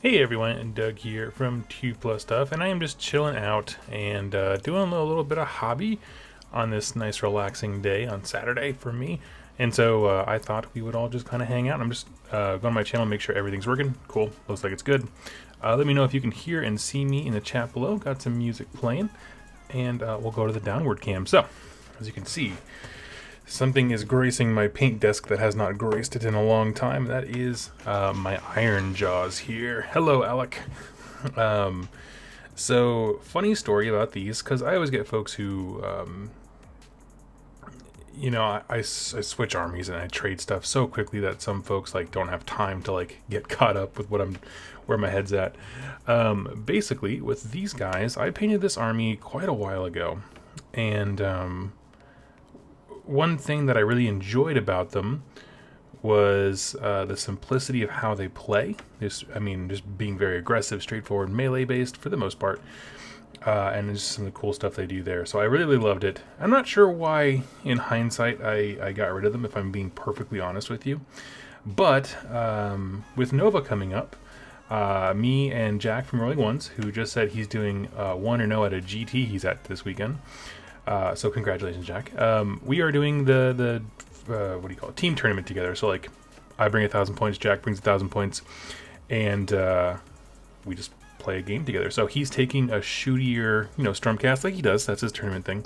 Hey everyone, and Doug here from 2 Plus Stuff, and I am just chilling out and doing a little bit of hobby on this nice relaxing day on Saturday for me. And so I thought we would all just kind of hang out. I'm just going to my channel and make sure everything's working. Cool, looks like it's good. Let me know if you can hear and see me in the chat below. Got some music playing, and we'll go to the downward cam. So, as you can see, something is gracing my paint desk that has not graced it in a long time. That is my Ironjaws here. Hello, Alec. So, funny story about these, because I always get folks who, I switch armies and I trade stuff so quickly that some folks like don't have time to like get caught up with where my head's at. Basically, with these guys, I painted this army quite a while ago, and one thing that I really enjoyed about them was the simplicity of how they play. Just being very aggressive, straightforward, melee based for the most part, and just some of the cool stuff they do there. So I really loved it. I'm not sure why, in hindsight, I got rid of them, if I'm being perfectly honest with you. But with Nova coming up, me and Jack from Rolling Ones, who just said he's doing 1-0 at a GT he's at this weekend. So congratulations, Jack. We are doing the what do you call it, team tournament together. So like, I bring 1,000 points, Jack brings 1,000 points, and we just play a game together. So he's taking a shootier, Stormcast like he does. That's his tournament thing,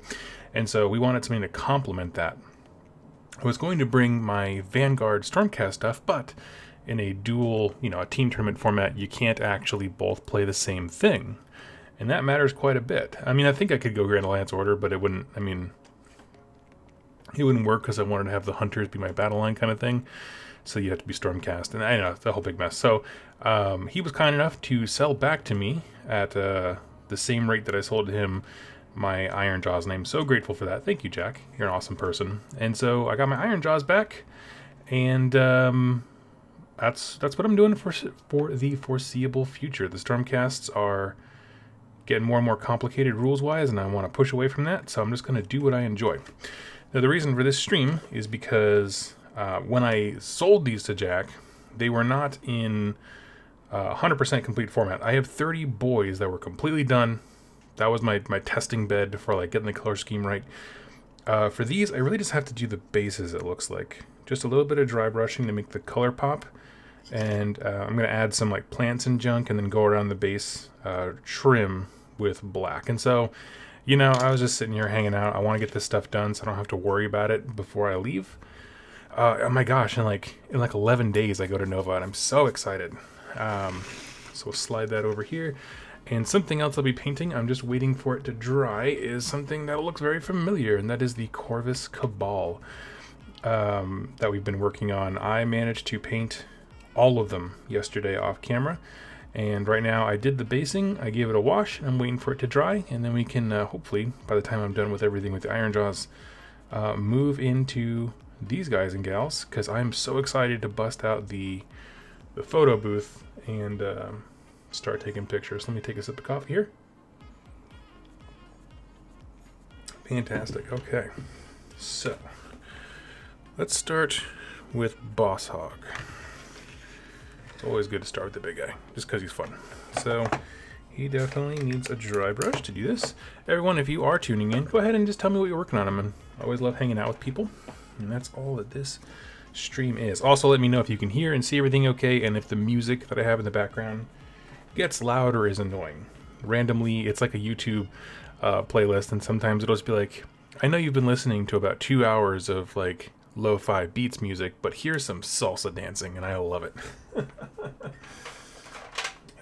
and so we wanted something to complement that. I was going to bring my Vanguard Stormcast stuff, but in a dual, a team tournament format, you can't actually both play the same thing. And that matters quite a bit. I mean, I think I could go Grand Alliance Order, but it wouldn't work because I wanted to have the Hunters be my battle line kind of thing. So you have to be Stormcast, and I know, it's a whole big mess. So he was kind enough to sell back to me at the same rate that I sold to him my Ironjaws, and I'm so grateful for that. Thank you, Jack. You're an awesome person. And so I got my Ironjaws back, and that's what I'm doing for the foreseeable future. The Stormcasts are getting more and more complicated rules-wise, and I want to push away from that, so I'm just going to do what I enjoy. Now, the reason for this stream is because when I sold these to Jack, they were not in 100% complete format. I have 30 boys that were completely done. That was my testing bed for like getting the color scheme right. For these, I really just have to do the bases, it looks like. Just a little bit of dry brushing to make the color pop. And I'm going to add some like plants and junk and then go around the base trim with black. And so, I was just sitting here hanging out. I want to get this stuff done so I don't have to worry about it before I leave. Oh my gosh, in like 11 days I go to Nova, and I'm so excited. So we'll slide that over here. And something else I'll be painting, I'm just waiting for it to dry, is something that looks very familiar, and that is the Corvis Cabal that we've been working on. I managed to paint all of them yesterday off camera, and right now I did the basing, I gave it a wash, and I'm waiting for it to dry, and then we can hopefully, by the time I'm done with everything with the Ironjaws, move into these guys and gals, because I'm so excited to bust out the photo booth and start taking pictures. Let me take a sip of coffee here. Fantastic. Okay, so let's start with Boss Hogg. It's always good to start with the big guy, just because he's fun. So he definitely needs a dry brush to do this. Everyone, if you are tuning in, go ahead and just tell me what you're working on. I always love hanging out with people, and that's all that this stream is. Also, let me know if you can hear and see everything okay, and if the music that I have in the background gets loud or is annoying. Randomly, it's like a YouTube playlist, and sometimes it'll just be like, I know you've been listening to about 2 hours of like lo-fi beats music, but here's some salsa dancing, and I love it.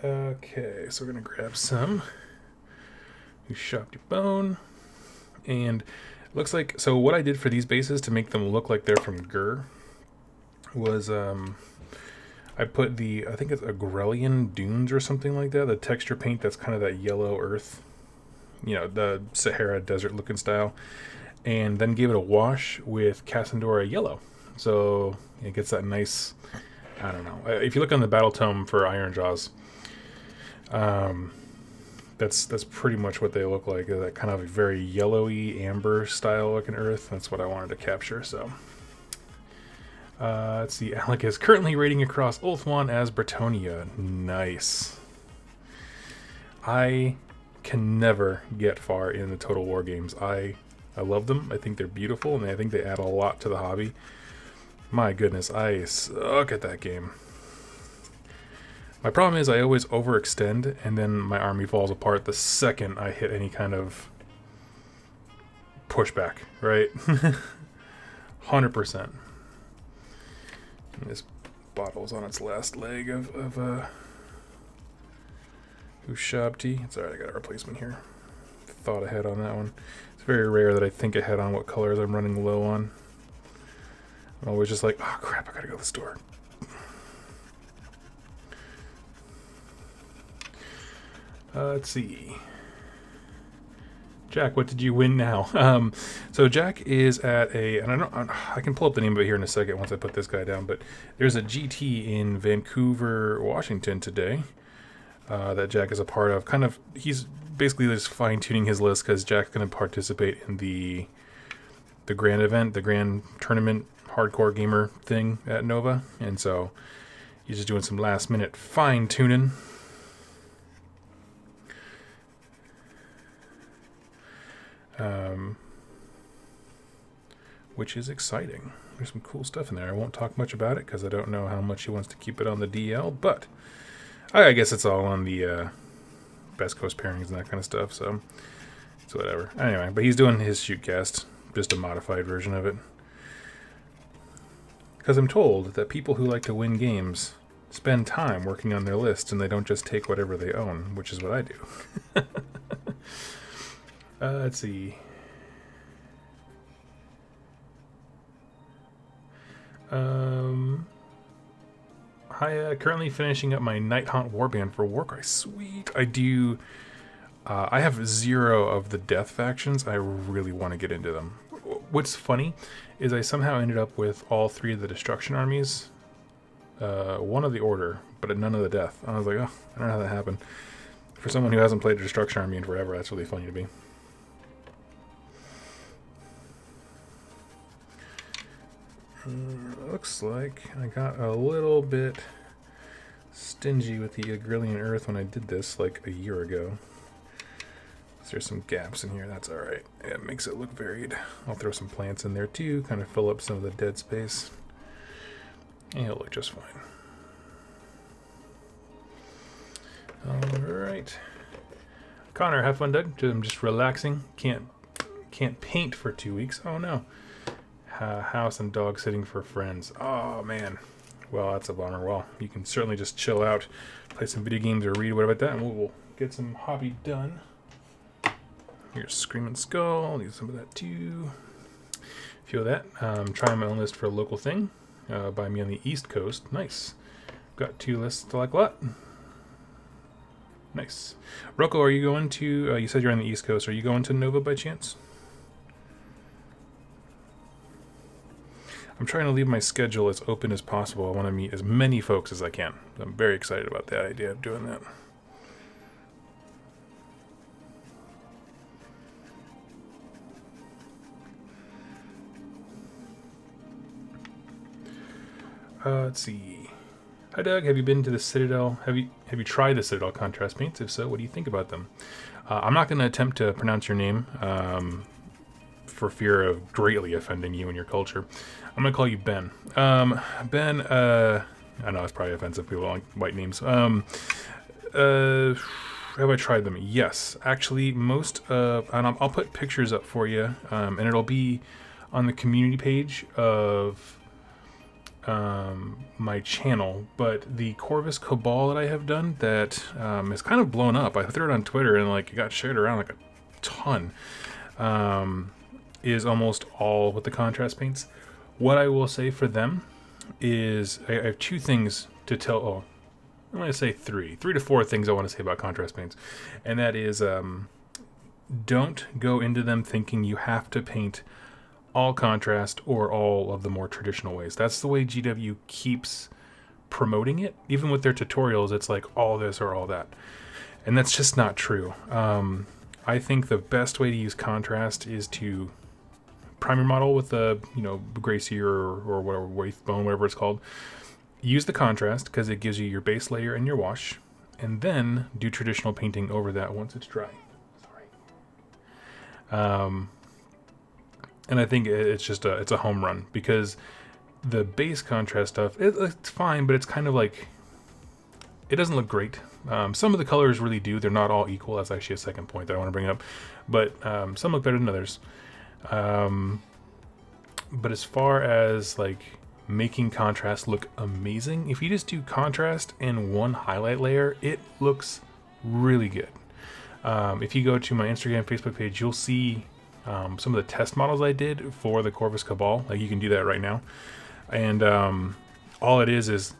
Okay, so we're gonna grab some You Shopped Your Bone, and it looks like, so what I did for these bases to make them look like they're from Gur was I put I think it's Agrelian Dunes or something like that, the texture paint that's kind of that yellow earth, the Sahara desert looking style, and then gave it a wash with Cassandora yellow, so it gets that nice, I don't know, if you look on the battle tome for Ironjaws, that's pretty much what they look like, that kind of very yellowy amber style looking earth. That's what I wanted to capture. So Let's see. Alec is currently raiding across Ulthuan as Bretonia. Nice. I can never get far in the Total War games. I love them. I think they're beautiful, and I think they add a lot to the hobby. My goodness, I suck at that game. My problem is I always overextend, and then my army falls apart the second I hit any kind of pushback, right? 100%. This bottle's on its last leg of Ushabti. It's alright, I got a replacement here. Thought ahead on that one. It's very rare that I think ahead on what colors I'm running low on. I'm always just like, oh crap, I gotta go to the store. Let's see. Jack, what did you win now? So Jack is at and I can pull up the name of it here in a second once I put this guy down, but there's a GT in Vancouver, Washington today that Jack is a part of. He's basically just fine-tuning his list because Jack's going to participate in the grand event, the grand tournament hardcore gamer thing at Nova, and so he's just doing some last-minute fine-tuning. Which is exciting. There's some cool stuff in there. I won't talk much about it because I don't know how much he wants to keep it on the DL, but I guess it's all on the Best Coast pairings and that kind of stuff, so it's whatever. Anyway, but he's doing his shootcast, just a modified version of it. Because I'm told that people who like to win games spend time working on their lists and they don't just take whatever they own, which is what I do. Let's see. Hi, currently finishing up my Night Haunt Warband for Warcry. Sweet. I do. I have 0 of the death factions. I really want to get into them. What's funny is I somehow ended up with all 3 of the destruction armies. 1 of the order, but none of the death. I was like, oh, I don't know how that happened. For someone who hasn't played a destruction army in forever, that's really funny to me. Looks like I got a little bit stingy with the Agrillian Earth when I did this like a year ago. There's some gaps in here, that's alright. It makes it look varied. I'll throw some plants in there too, kind of fill up some of the dead space. And it'll look just fine. Alright. Connor, have fun, Doug. I'm just relaxing. Can't paint for 2 weeks. Oh no. House and dog sitting for friends. Oh man. Well, that's a bummer. Well, you can certainly just chill out, play some video games or read whatever like that, and we'll get some hobby done. Here's Screaming Skull. I'll need some of that too. Feel that. Trying my own list for a local thing. By me on the East Coast. Nice. Got 2 lists I like a lot. Nice. Rocco, are you going to... you said you're on the East Coast. Are you going to Nova by chance? I'm trying to leave my schedule as open as possible. I want to meet as many folks as I can. I'm very excited about the idea of doing that. Let's see. Hi Doug, have you been to the Citadel? Have you tried the Citadel contrast paints? If so, what do you think about them? I'm not going to attempt to pronounce your name for fear of greatly offending you and your culture. I'm going to call you Ben. Ben, I know it's probably offensive, people like white names. Have I tried them? Yes. Actually, most of... and I'll put pictures up for you, and it'll be on the community page of my channel, but the Corvis Cabal that I have done that is kind of blown up. I threw it on Twitter and like it got shared around like a ton. Is almost all with the contrast paints. What I will say for them is I have 2 things to tell. Oh, I'm going to say 3 to 4 things I want to say about contrast paints, and that is don't go into them thinking you have to paint all contrast or all of the more traditional ways. That's the way GW keeps promoting it. Even with their tutorials, it's like all this or all that. And that's just not true. I think the best way to use contrast is to prime your model with a, Gracie or whatever, Wraith Bone, whatever it's called. Use the contrast because it gives you your base layer and your wash, and then do traditional painting over that once it's dry. Sorry. And I think it's just it's a home run because the base contrast stuff, it's fine, but it's kind of like, it doesn't look great. Some of the colors really do. They're not all equal. That's actually a second point that I want to bring up. But some look better than others. But as far as like making contrast look amazing, if you just do contrast and one highlight layer, it looks really good. If you go to my Instagram, Facebook page, you'll see some of the test models I did for the Corvis Cabal. Like, you can do that right now. And all it is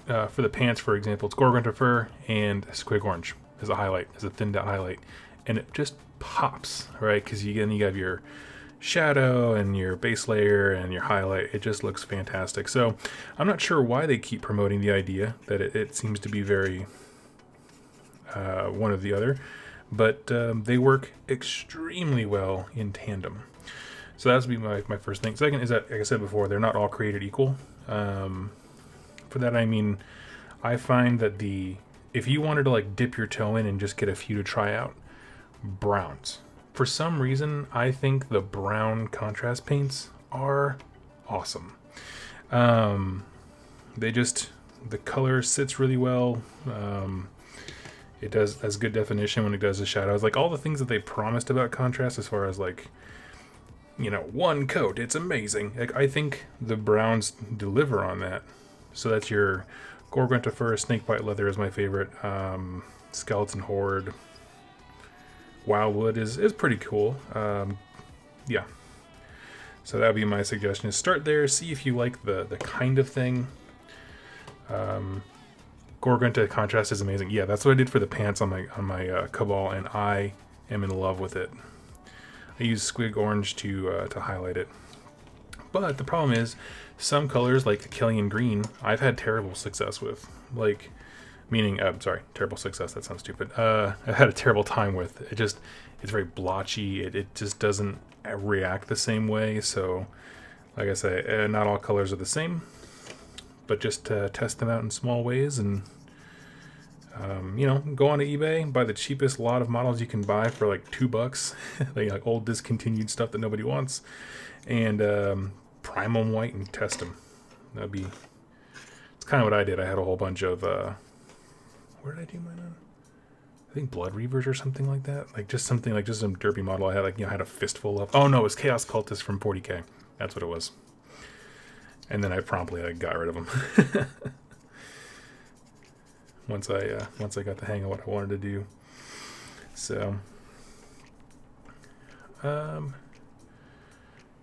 for the pants, for example, it's Gorgonta Fur and Squig Orange as a highlight, as a thinned out highlight. And it just pops, right? Because you have your shadow and your base layer and your highlight. It just looks fantastic. So I'm not sure why they keep promoting the idea that it seems to be very one or the other, but they work extremely well in tandem. So that would be my first thing. Second is that, like I said before, they're not all created equal. For that I mean, I find that if you wanted to like dip your toe in and just get a few to try out, browns. For some reason, I think the brown contrast paints are awesome. The color sits really well. It has good definition when it does the shadows. Like, all the things that they promised about contrast as far as like, one coat, it's amazing. Like, I think the browns deliver on that. So that's your Gorgonta Fur, Snakebite Leather is my favorite. Skeleton Horde. Wildwood is pretty cool. Yeah. So that would be my suggestion, is start there, see if you like the kind of thing. Gorgonta contrast is amazing. Yeah, that's what I did for the pants on my Cabal, and I am in love with it. I use Squig Orange to highlight it. But the problem is, some colors like the Killian Green, I've had terrible success with. Like, meaning, terrible success, that sounds stupid. I've had a terrible time with. It's very blotchy. It just doesn't react the same way. So, like I say, not all colors are the same. But just test them out in small ways and, go onto eBay, buy the cheapest lot of models you can buy for like $2. like old discontinued stuff that nobody wants. And prime them white and test them. It's kind of what I did. I had a whole bunch of, where did I do mine on? I think Blood Reavers or something like that. Like just some derpy model I had, had a fistful of. Oh no, it was Chaos Cultist from 40K. That's what it was. And then I promptly got rid of them. once I got the hang of what I wanted to do. So,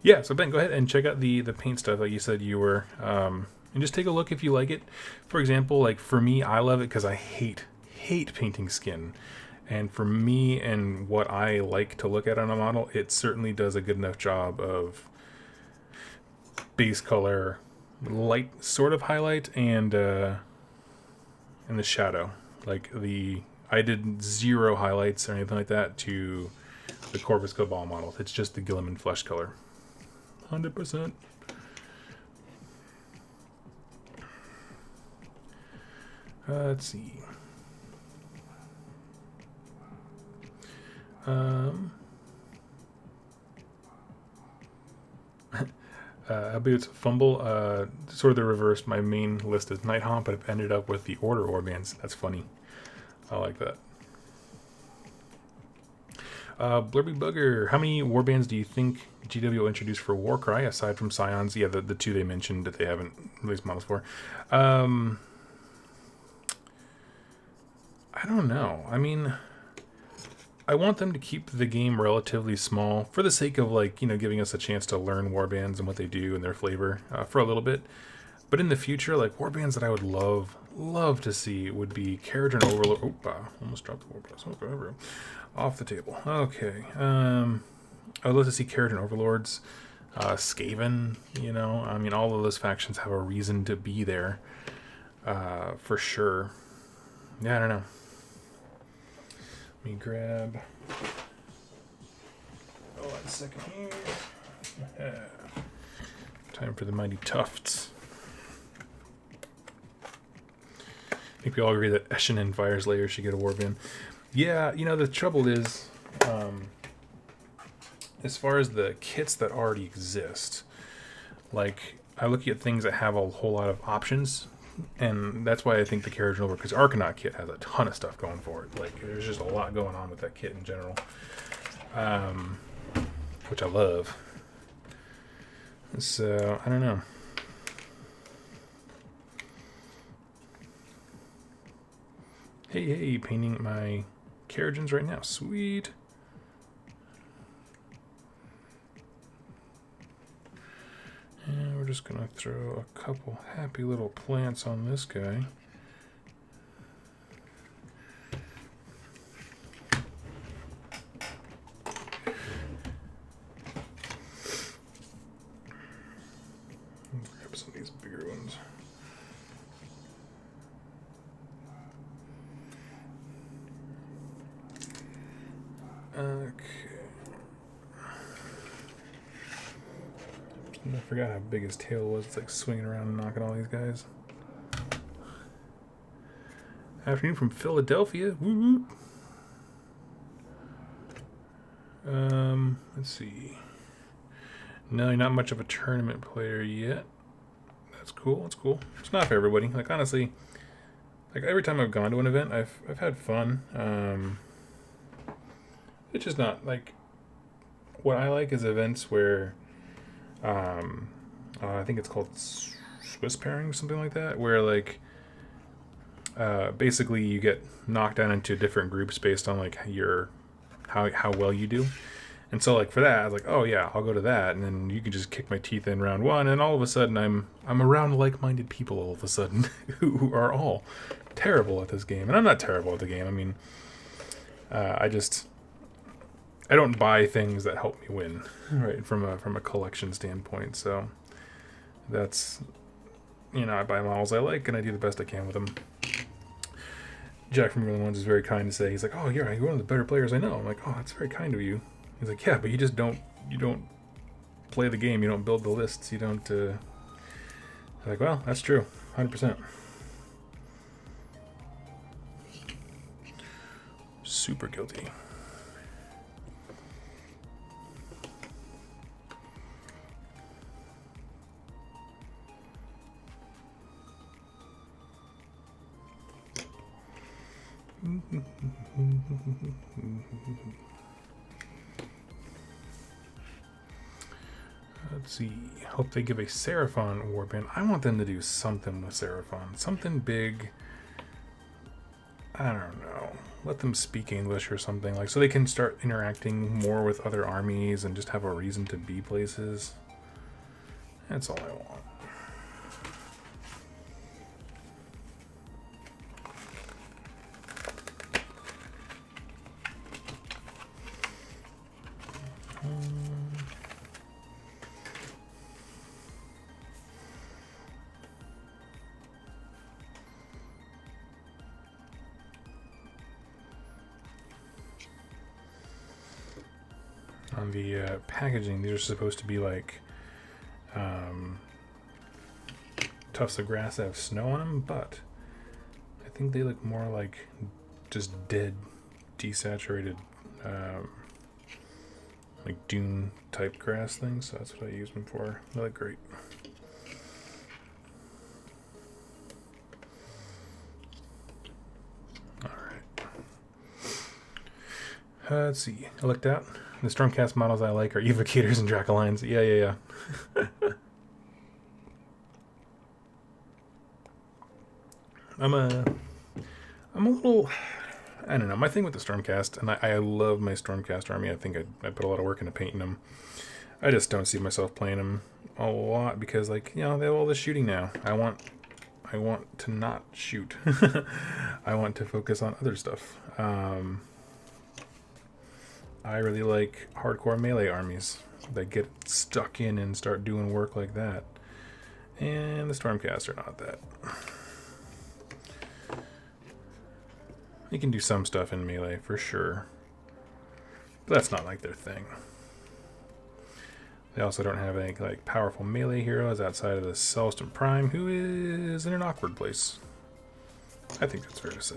yeah. So Ben, go ahead and check out the paint stuff like you said you were, and just take a look if you like it. For example, like for me, I love it because I hate painting skin. And for me and what I like to look at on a model, it certainly does a good enough job of base color, light sort of highlight, and the shadow. Like I did 0 highlights or anything like that to the Corvis Cabal model. It's just the Gilliman flesh color. 100%. Let's see. It's Fumble. Sort of the reverse. My main list is Night Haunt, but I've ended up with the Order Warbands. That's funny. I like that. Blurby Bugger. How many Warbands do you think GW will introduce for Warcry aside from Scions? Yeah, the 2 they mentioned that they haven't released models for. I don't know. I mean, I want them to keep the game relatively small for the sake of giving us a chance to learn warbands and what they do and their flavor for a little bit. But in the future, like warbands that I would love to see would be Carriage and Overlord. Opa, almost dropped the Warbands. Okay, off the table. Okay. I would love to see Carriage and Overlords, Skaven. I mean, all of those factions have a reason to be there, for sure. Yeah, I don't know. Let me grab. Oh, 1 second here. Time for the mighty tufts. I think we all agree that Eshin and Fireslayer should get a Warband. Yeah, you know, the trouble is, as far as the kits that already exist, like, I look at things that have a whole lot of options, and that's why I think the carriage over, because Arcanaut kit has a ton of stuff going for it. Like, there's just a lot going on with that kit in general, which I love. So, I don't know. Hey, painting my carriages right now. Sweet. And we're just going to throw a couple happy little plants on this guy. Grab some of these bigger ones. Okay. I forgot how big his tail was. It's like swinging around and knocking all these guys. Afternoon from Philadelphia. Woo woo. Let's see. No, you're not much of a tournament player yet. That's cool. That's cool. It's not for everybody. Like, honestly, like every time I've gone to an event, I've had fun. It's just not like what I like is events where I think it's called Swiss pairing or something like that, where like basically you get knocked down into different groups based on like your how well you do. And so like for that, I was like, oh yeah, I'll go to that, and then you can just kick my teeth in round one, and all of a sudden I'm around like-minded people all of a sudden who are all terrible at this game, and I'm not terrible at the game. I mean, I don't buy things that help me win, right? From a collection standpoint. So that's, you know, I buy models I like and I do the best I can with them. Jack from Real Ones is very kind to say, he's like, oh yeah, you're one of the better players I know. I'm like, oh, that's very kind of you. He's like, yeah, but you don't play the game, you don't build the lists, you don't. I'm like, well, that's true, 100%. Super guilty. Let's see. Hope they give a Seraphon Warband. I want them to do something with Seraphon. Something big. I don't know. Let them speak English or something, like, so they can start interacting more with other armies and just have a reason to be places. That's all I want. On the packaging, these are supposed to be like tufts of grass that have snow on them, but I think they look more like just dead, desaturated, like dune type grass things. So that's what I use them for. They look great. All right. Let's see. I looked out. The Stormcast models I like are Evocators and Dracolines. Yeah. I'm a little, I don't know, my thing with the Stormcast, and I love my Stormcast army. I think I put a lot of work into painting them. I just don't see myself playing them a lot because, like, you know, they have all this shooting now. I want to not shoot. I want to focus on other stuff. I really like hardcore melee armies that get stuck in and start doing work like that. And the Stormcast are not that. They can do some stuff in melee, for sure. But that's not like their thing. They also don't have any like powerful melee heroes outside of the Celestin Prime, who is in an awkward place. I think that's fair to say.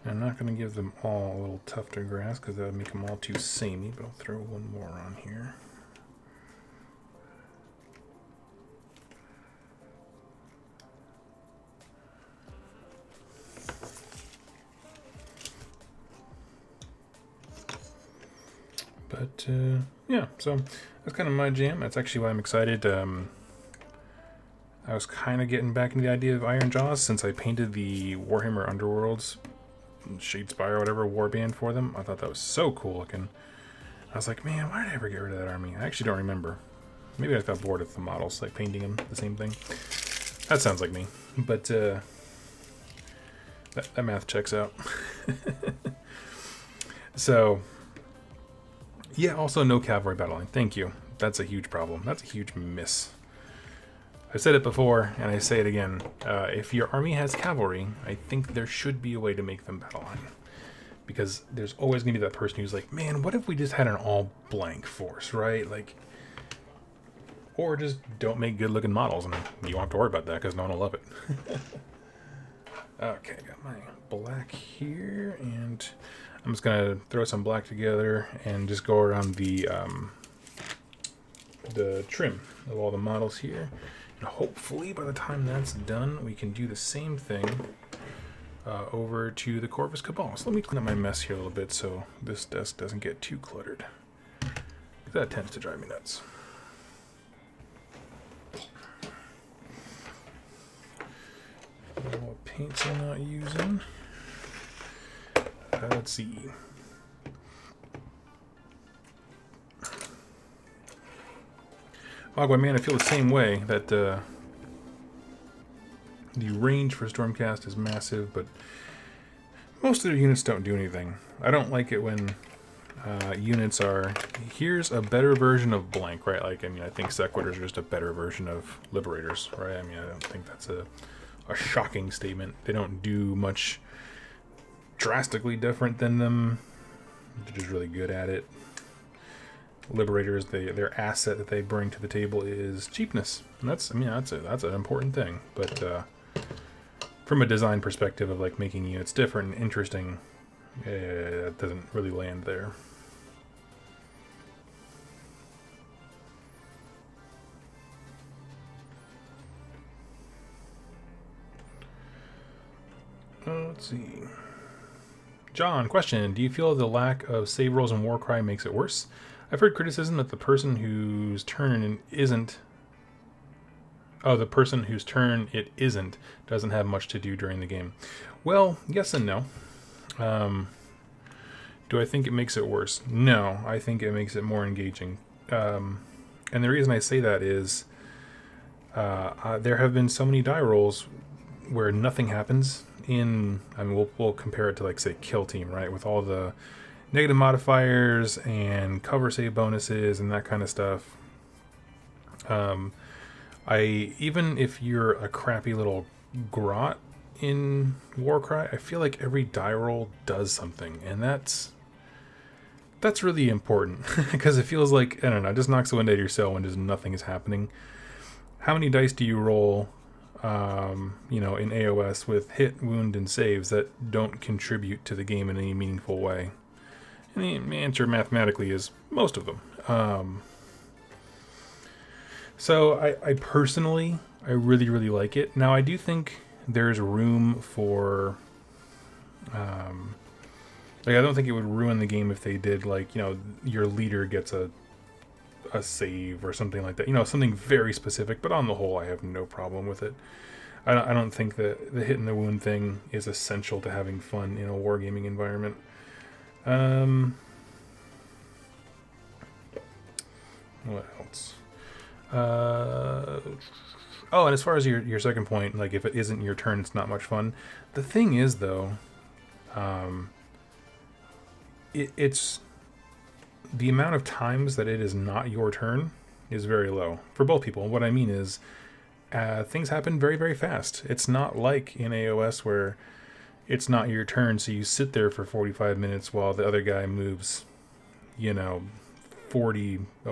I'm not going to give them all a little tufted grass because that would make them all too samey, but I'll throw one more on here. But yeah, so that's kind of my jam. That's actually why I'm excited. I was kind of getting back into the idea of Ironjaws since I painted the Warhammer Underworlds Shadespire or whatever warband for them. I thought that was so cool looking. I was like, man, why did I ever get rid of that army? I actually don't remember. Maybe I got bored of the models, like painting them the same thing. That sounds like me. But that math checks out. So, yeah, also no cavalry battling. Thank you. That's a huge problem. That's a huge miss. I've said it before, and I say it again. If your army has cavalry, I think there should be a way to make them battle line. Because there's always going to be that person who's like, man, what if we just had an all-blank force, right? Like, or just don't make good-looking models, and you won't have to worry about that because no one will love it. Okay, got my black here, and I'm just going to throw some black together and just go around the trim of all the models here. And hopefully by the time that's done, we can do the same thing over to the Corvis Cabal. So let me clean up my mess here a little bit so this desk doesn't get too cluttered. That tends to drive me nuts. What paints I'm not using. Let's see. Hogg, man, I feel the same way that the range for Stormcast is massive, but most of their units don't do anything. I don't like it when units are, here's a better version of blank, right? Like, I mean, I think Sequitors are just a better version of Liberators, right? I mean, I don't think that's a shocking statement. They don't do much drastically different than them. They're just really good at it. Liberators, their asset that they bring to the table is cheapness, and that's, I mean, that's an important thing. But from a design perspective of like making units different and interesting, that doesn't really land there. Let's see. John, question: do you feel the lack of save rolls in Warcry makes it worse? I've heard criticism that the person whose turn it isn't doesn't have much to do during the game. Well, yes and no. Do I think it makes it worse? No, I think it makes it more engaging. And the reason I say that is there have been so many die rolls where nothing happens in, I mean, we'll compare it to, like, say, Kill Team, right? With all the negative modifiers and cover save bonuses and that kind of stuff. Even if you're a crappy little grot in Warcry, I feel like every die roll does something, and that's really important because it feels like, I don't know, it just knocks the wind out of your sail when just nothing is happening. How many dice do you roll, you know, in AOS with hit, wound, and saves that don't contribute to the game in any meaningful way? And the answer mathematically is most of them. So I personally, I really, really like it. Now, I do think there's room for, like, I don't think it would ruin the game if they did, like, you know, your leader gets a save or something like that. You know, something very specific, but on the whole, I have no problem with it. I don't think that the hit and the wound thing is essential to having fun in a wargaming environment. What else? Oh, and as far as your second point, like if it isn't your turn, it's not much fun. The thing is, though, it's the amount of times that it is not your turn is very low for both people. What I mean is, things happen very, very fast. It's not like in AOS where it's not your turn, so you sit there for 45 minutes while the other guy moves, a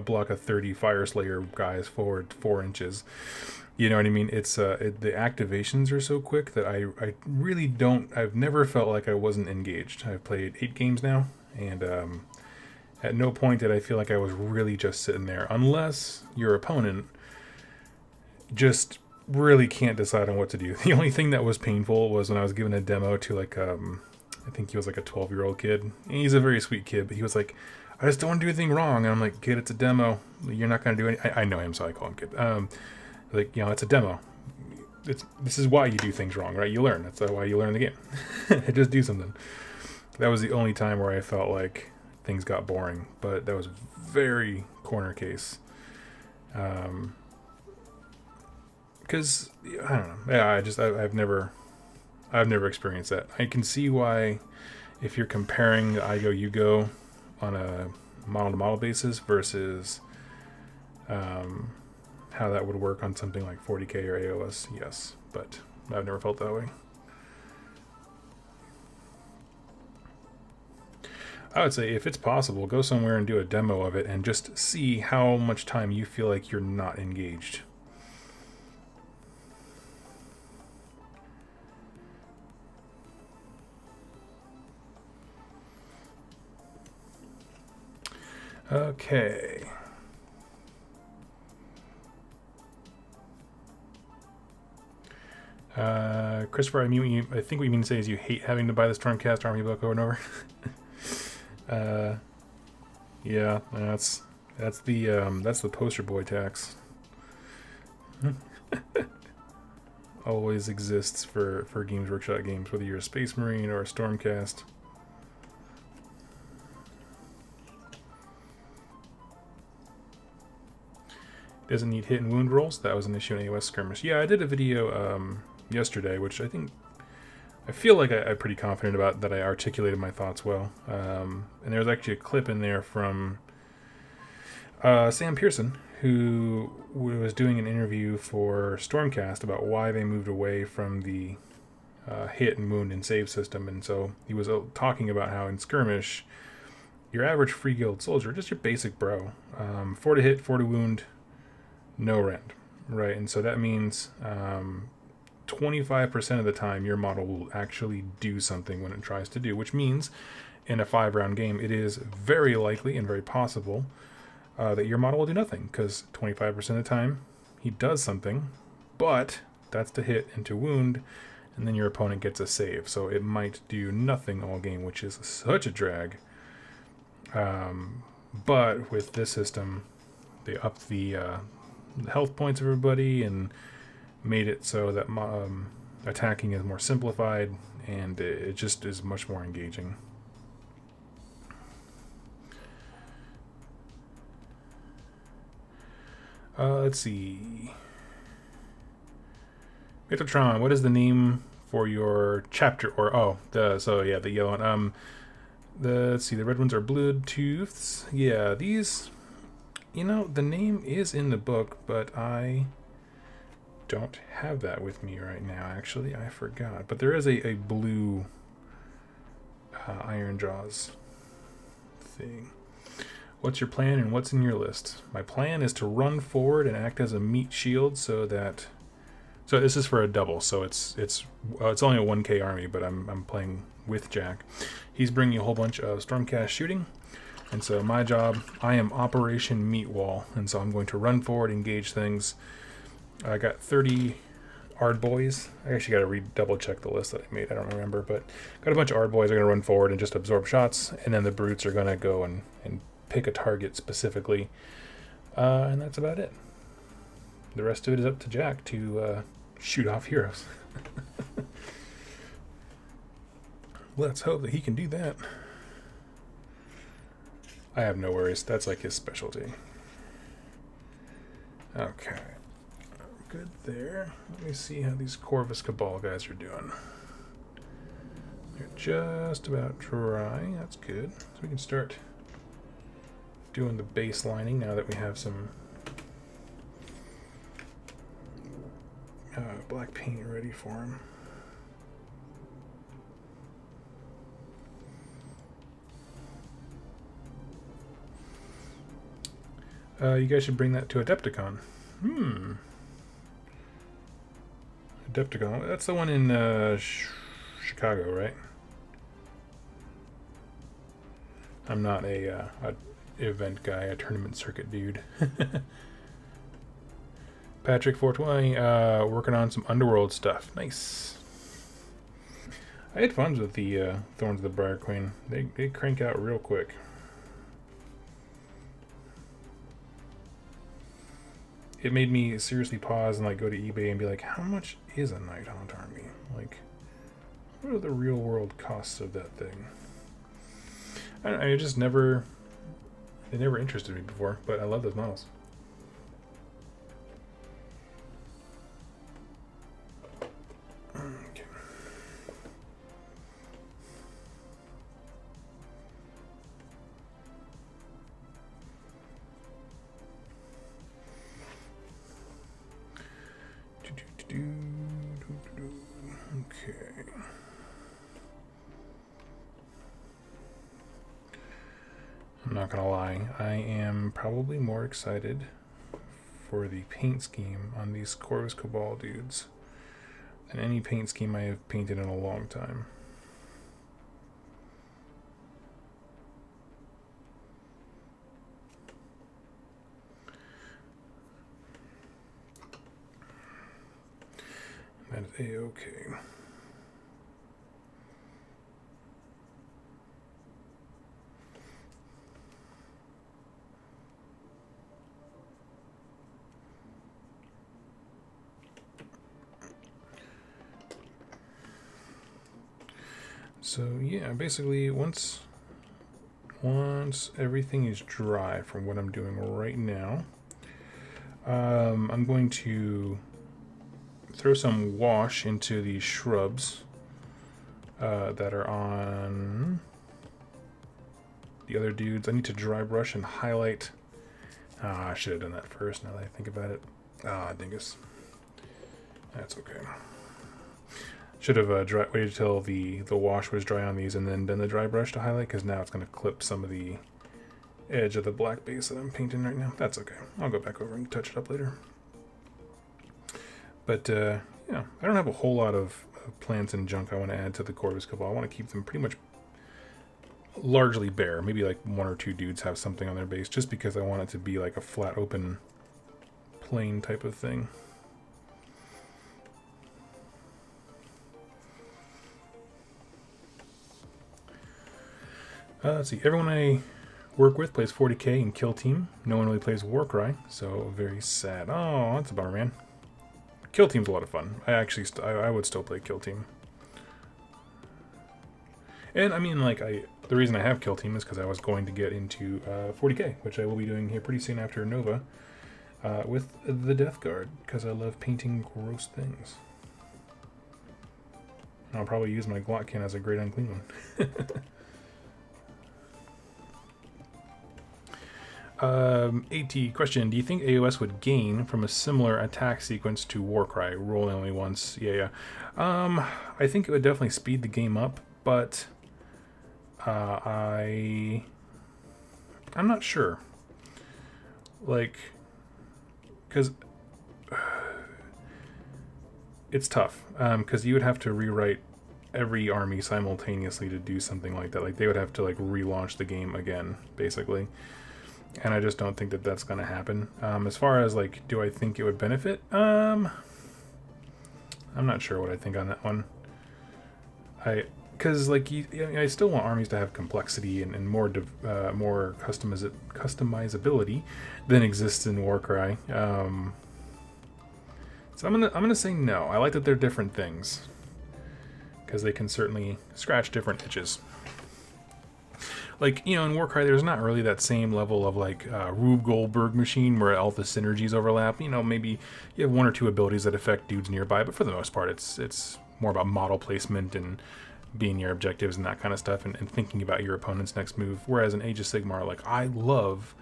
block of 30 Fire Slayer guys forward 4 inches. You know what I mean? It's the activations are so quick that I really don't. I've never felt like I wasn't engaged. I've played 8 games now, and at no point did I feel like I was really just sitting there, unless your opponent just really can't decide on what to do. The only thing that was painful was when I was giving a demo to I think he was like a 12-year-old kid. And he's a very sweet kid, but he was like, I just don't want to do anything wrong. And I'm like, kid, it's a demo. You're not going to do anything. I know him, so I call him kid. It's a demo. This is why you do things wrong, right? You learn. That's why you learn the game. Just do something. That was the only time where I felt like things got boring, but that was very corner case. Because I don't know. Yeah, I've never experienced that. I can see why, if you're comparing the I Go You Go on a model to model basis versus how that would work on something like 40k or AOS, yes, but I've never felt that way. I would say if it's possible, go somewhere and do a demo of it and just see how much time you feel like you're not engaged. Okay. Christopher, I think what you mean to say is you hate having to buy the Stormcast army book over and over. Yeah, that's the poster boy tax. Always exists for Games Workshop games, whether you're a Space Marine or a Stormcast. Doesn't need hit and wound rolls. That was an issue in AOS skirmish. Yeah, I did a video yesterday, which I feel like I'm pretty confident about, that I articulated my thoughts well. And there was actually a clip in there from Sam Pearson, who was doing an interview for Stormcast about why they moved away from the hit and wound and save system. And so he was talking about how in skirmish, your average free guild soldier, just your basic bro, 4 to hit, 4 to wound, no rend, right? And so that means 25% of the time your model will actually do something when it tries to do, which means in a 5-round game it is very likely and very possible that your model will do nothing, because 25% of the time he does something, but that's to hit and to wound, and then your opponent gets a save, so it might do nothing all game, which is such a drag. But with this system, they upped the health points of everybody and made it so that attacking is more simplified, and it just is much more engaging. Let's see. Metatron, what is the name for your chapter? The yellow one. Let's see, the red ones are Blood Tooths. Yeah, these, the name is in the book, but I don't have that with me right now, actually. I forgot. But there is a blue Ironjaws thing. What's your plan and what's in your list? My plan is to run forward and act as a meat shield so this is for a double, so it's only a 1k army, but I'm playing with Jack. He's bringing a whole bunch of Stormcast shooting, and so my job, I am Operation Meat Wall, and so I'm going to run forward, engage things. I got 30 Ard Boys. I actually got to double check the list that I made. I don't remember, but got a bunch of Ard Boys are going to run forward and just absorb shots, and then the Brutes are going to go and pick a target specifically, and that's about it. The rest of it is up to Jack to shoot off heroes. Let's hope that he can do that. I have no worries. That's like his specialty. Okay. good there. Let me see how these Corvis Cabal guys are doing. They're just about dry. That's good. So we can start doing the baselining now that we have some black paint ready for them. You guys should bring that to Adepticon. Adepticon. That's the one in Chicago, right? I'm not a event guy, a tournament circuit dude. Patrick 420, working on some Underworld stuff. Nice. I had fun with the Thorns of the Briar Queen. They crank out real quick. It made me seriously pause and like go to eBay and be like, how much is a Nighthaunt army? Like, what are the real world costs of that thing? I just never, they never interested me before, but I love those models. Okay. Okay. I'm not gonna lie, I am probably more excited for the paint scheme on these Corvis Cabal dudes than any paint scheme I have painted in a long time. That is A-okay. So yeah, basically once everything is dry from what I'm doing right now, I'm going to throw some wash into the shrubs that are on the other dudes. I need to dry brush and highlight. I should have done that first now that I think about it. Dingus. That's okay. Should have waited till the wash was dry on these and then done the dry brush to highlight, because now it's going to clip some of the edge of the black base that I'm painting right now. That's okay. I'll go back over and touch it up later. But, yeah, I don't have a whole lot of plants and junk I want to add to the Corvis Cabal. I want to keep them pretty much largely bare. Maybe like one or two dudes have something on their base, just because I want it to be like a flat, open, plain type of thing. Let's see, everyone I work with plays 40k and Kill Team. No one really plays Warcry, so very sad. Oh, that's a bummer, man. Kill Team's a lot of fun. I would still play Kill Team. And I mean, like, the reason I have Kill Team is because I was going to get into 40k, which I will be doing here pretty soon after Nova, with the Death Guard, because I love painting gross things. And I'll probably use my Glotkin as a great unclean one. AT question, do you think AOS would gain from a similar attack sequence to Warcry, rolling only once? Yeah. I think it would definitely speed the game up, but I'm not sure. Like, because it's tough, because you would have to rewrite every army simultaneously to do something like that. Like, they would have to like relaunch the game again, basically. And I just don't think that that's going to happen. As far as, like, do I think it would benefit? I'm not sure what I think on that one. Because, like, I still want armies to have complexity and more customizability than exists in Warcry. So I'm gonna say no. I like that they're different things, because they can certainly scratch different itches. like, you know, in Warcry, there's not really that same level of like Rube Goldberg machine where all the synergies overlap. You know, maybe you have one or two abilities that affect dudes nearby, but for the most part, it's more about model placement and being your objectives and that kind of stuff, and thinking about your opponent's next move. Whereas in Age of Sigmar, like, I love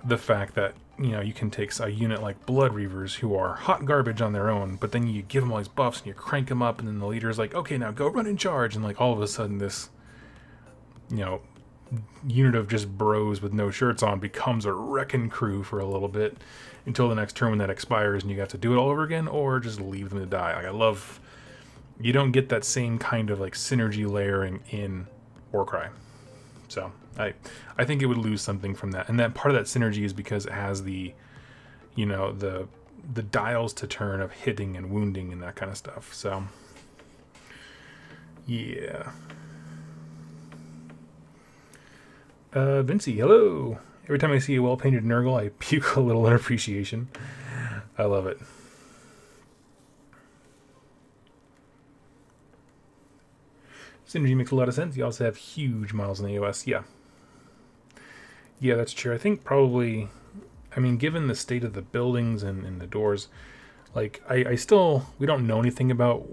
the fact that, you know, you can take a unit like Blood Reavers who are hot garbage on their own, but then you give them all these buffs and you crank them up, and then the leader's like, okay, now go run in charge, and like all of a sudden this, you know, unit of just bros with no shirts on becomes a wrecking crew for a little bit until the next turn when that expires and you have to do it all over again, or just leave them to die. Like, I love, you don't get that same kind of like synergy layering in Warcry. So I think it would lose something from that, and that part of that synergy is because it has the, you know, the dials to turn of hitting and wounding and that kind of stuff. So yeah. Vincey, hello. Every time I see a well-painted Nurgle, I puke a little in appreciation. I love it. Synergy makes a lot of sense. You also have huge models in the AOS. Yeah. Yeah, that's true. I think probably, I mean, given the state of the buildings and the doors, like, I still, we don't know anything about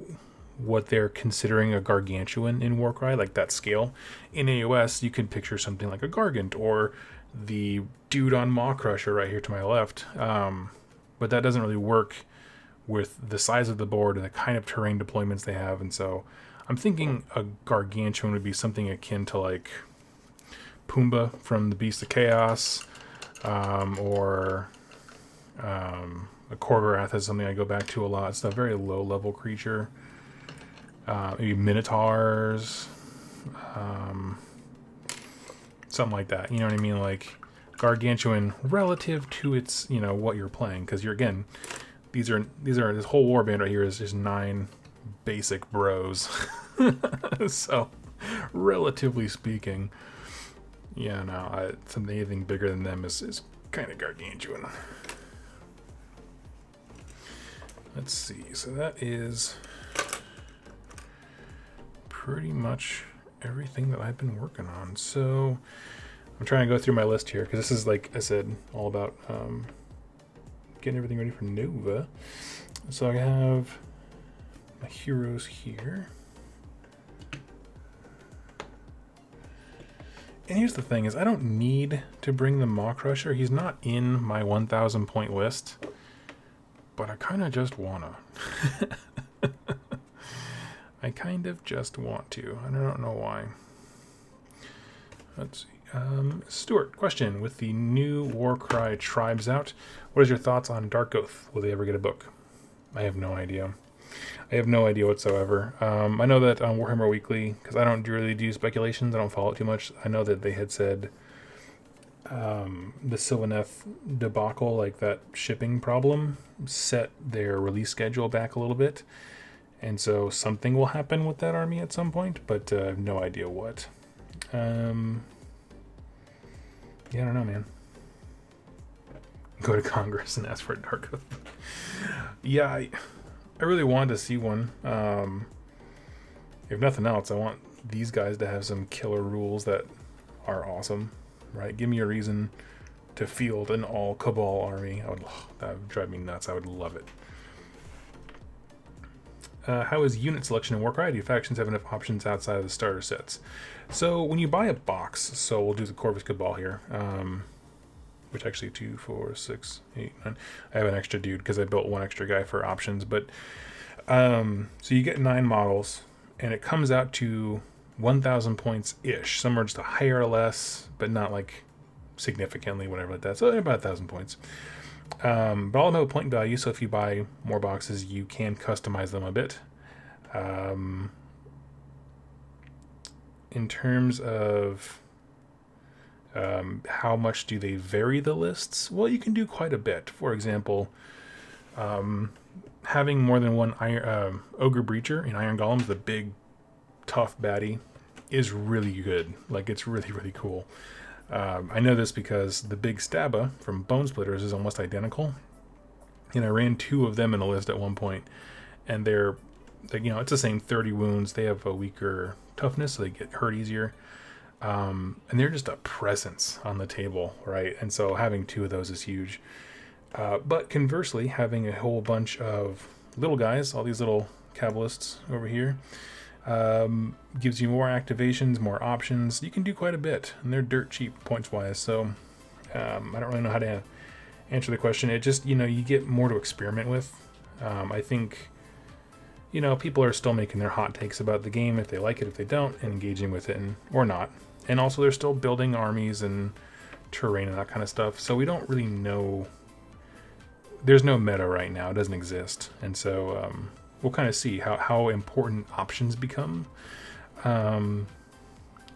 what they're considering a gargantuan in Warcry, like that scale. In AOS, you could picture something like a Gargant, or the dude on Maw Crusher right here to my left. But that doesn't really work with the size of the board and the kind of terrain deployments they have, and so I'm thinking a gargantuan would be something akin to like Pumbaa from the Beast of Chaos, or a Korgorath is something I go back to a lot. It's a very low level creature. Maybe Minotaurs, something like that. You know what I mean? Like gargantuan relative to its, you know, what you're playing, because you're, again, these are this whole warband right here is just 9 basic bros. So relatively speaking, yeah, no, anything bigger than them is kind of gargantuan. Let's see, so that is pretty much everything that I've been working on. So I'm trying to go through my list here, because this is, like I said, all about getting everything ready for Nova. So I have my heroes here. And here's the thing, is I don't need to bring the Maw Crusher. He's not in my 1,000 point list, but I kind of just wanna. I kind of just want to. I don't know why. Let's see. Stuart, question. With the new Warcry tribes out, what is your thoughts on Dark Oath? Will they ever get a book? I have no idea. I have no idea whatsoever. I know that on Warhammer Weekly, because I don't really do speculations, I don't follow it too much, I know that they had said the Sylvaneth debacle, like that shipping problem, set their release schedule back a little bit. And so something will happen with that army at some point, but I have no idea what. Yeah, I don't know, man. Go to Congress and ask for a Dark Oath. Yeah, I really wanted to see one. If nothing else, I want these guys to have some killer rules that are awesome, right? Give me a reason to field an all Cabal army. That would drive me nuts. I would love it. How is unit selection in Warcry? Do factions have enough options outside of the starter sets? So when you buy a box, so we'll do the Corvis Cabal here, which actually 2, 4, 6, 8, 9. I have an extra dude because I built one extra guy for options. But so you get 9 models, and it comes out to 1,000 points ish. Some are just a higher or less, but not like significantly, whatever like that. So about 1,000 points. But all of them have a point value, so if you buy more boxes, you can customize them a bit. In terms of how much do they vary the lists? Well, you can do quite a bit. For example, having more than one Ogre Breacher in Iron Golems, the big, tough baddie, is really good. Like, it's really, really cool. I know this because the big Stabba from Bone Splitters is almost identical, and I ran 2 of them in a list at one point, and they're you know, it's the same 30 wounds. They have a weaker toughness, so they get hurt easier. And they're just a presence on the table, right? And so having 2 of those is huge. But conversely, having a whole bunch of little guys, all these little Cabalists over here, gives you more activations, more options. You can do quite a bit, and they're dirt cheap points-wise. So I don't really know how to answer the question. It just, you get more to experiment with. I think, people are still making their hot takes about the game, if they like it, if they don't, and engaging with it or not. And also they're still building armies and terrain and that kind of stuff. So we don't really know. There's no meta right now. It doesn't exist. And so we'll kind of see how important options become. I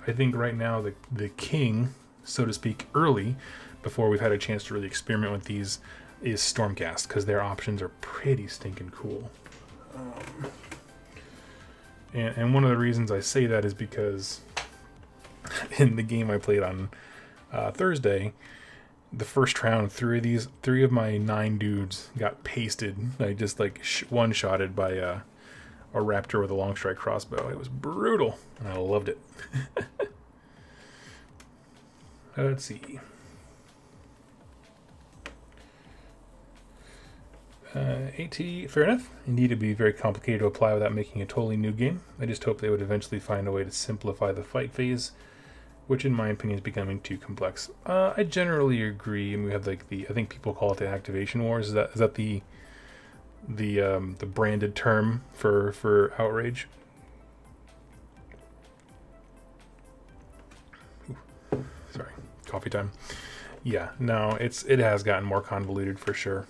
think right now the king, so to speak, early, before we've had a chance to really experiment with these, is Stormcast, because their options are pretty stinking cool. And one of the reasons I say that is because in the game I played on Thursday, the first round, 3 of my 9 dudes got pasted. I just one-shotted by a raptor with a long strike crossbow. It was brutal, and I loved it. Let's see. AT, fair enough. Indeed, it'd be very complicated to apply without making a totally new game. I just hope they would eventually find a way to simplify the fight phase, which in my opinion is becoming too complex. I generally agree, and we have I think people call it the activation wars. Is that the branded term for outrage? Ooh, sorry, coffee time. Yeah, no, it has gotten more convoluted for sure.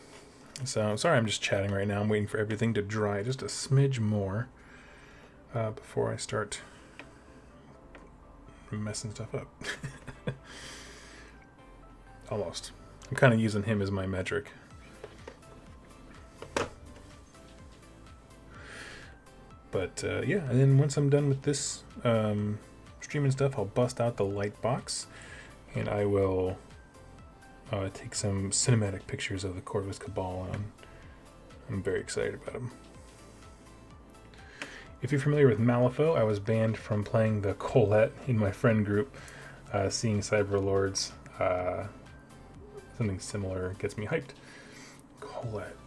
So sorry, I'm just chatting right now. I'm waiting for everything to dry just a smidge more before I start messing stuff up. Almost. I'm kind of using him as my metric. But yeah, and then once I'm done with this streaming stuff, I'll bust out the light box, and I will take some cinematic pictures of the Corvis Cabal. I'm very excited about them. If you're familiar with Malifaux, I was banned from playing the Colette in my friend group. Seeing Cyberlords, something similar gets me hyped. Colette.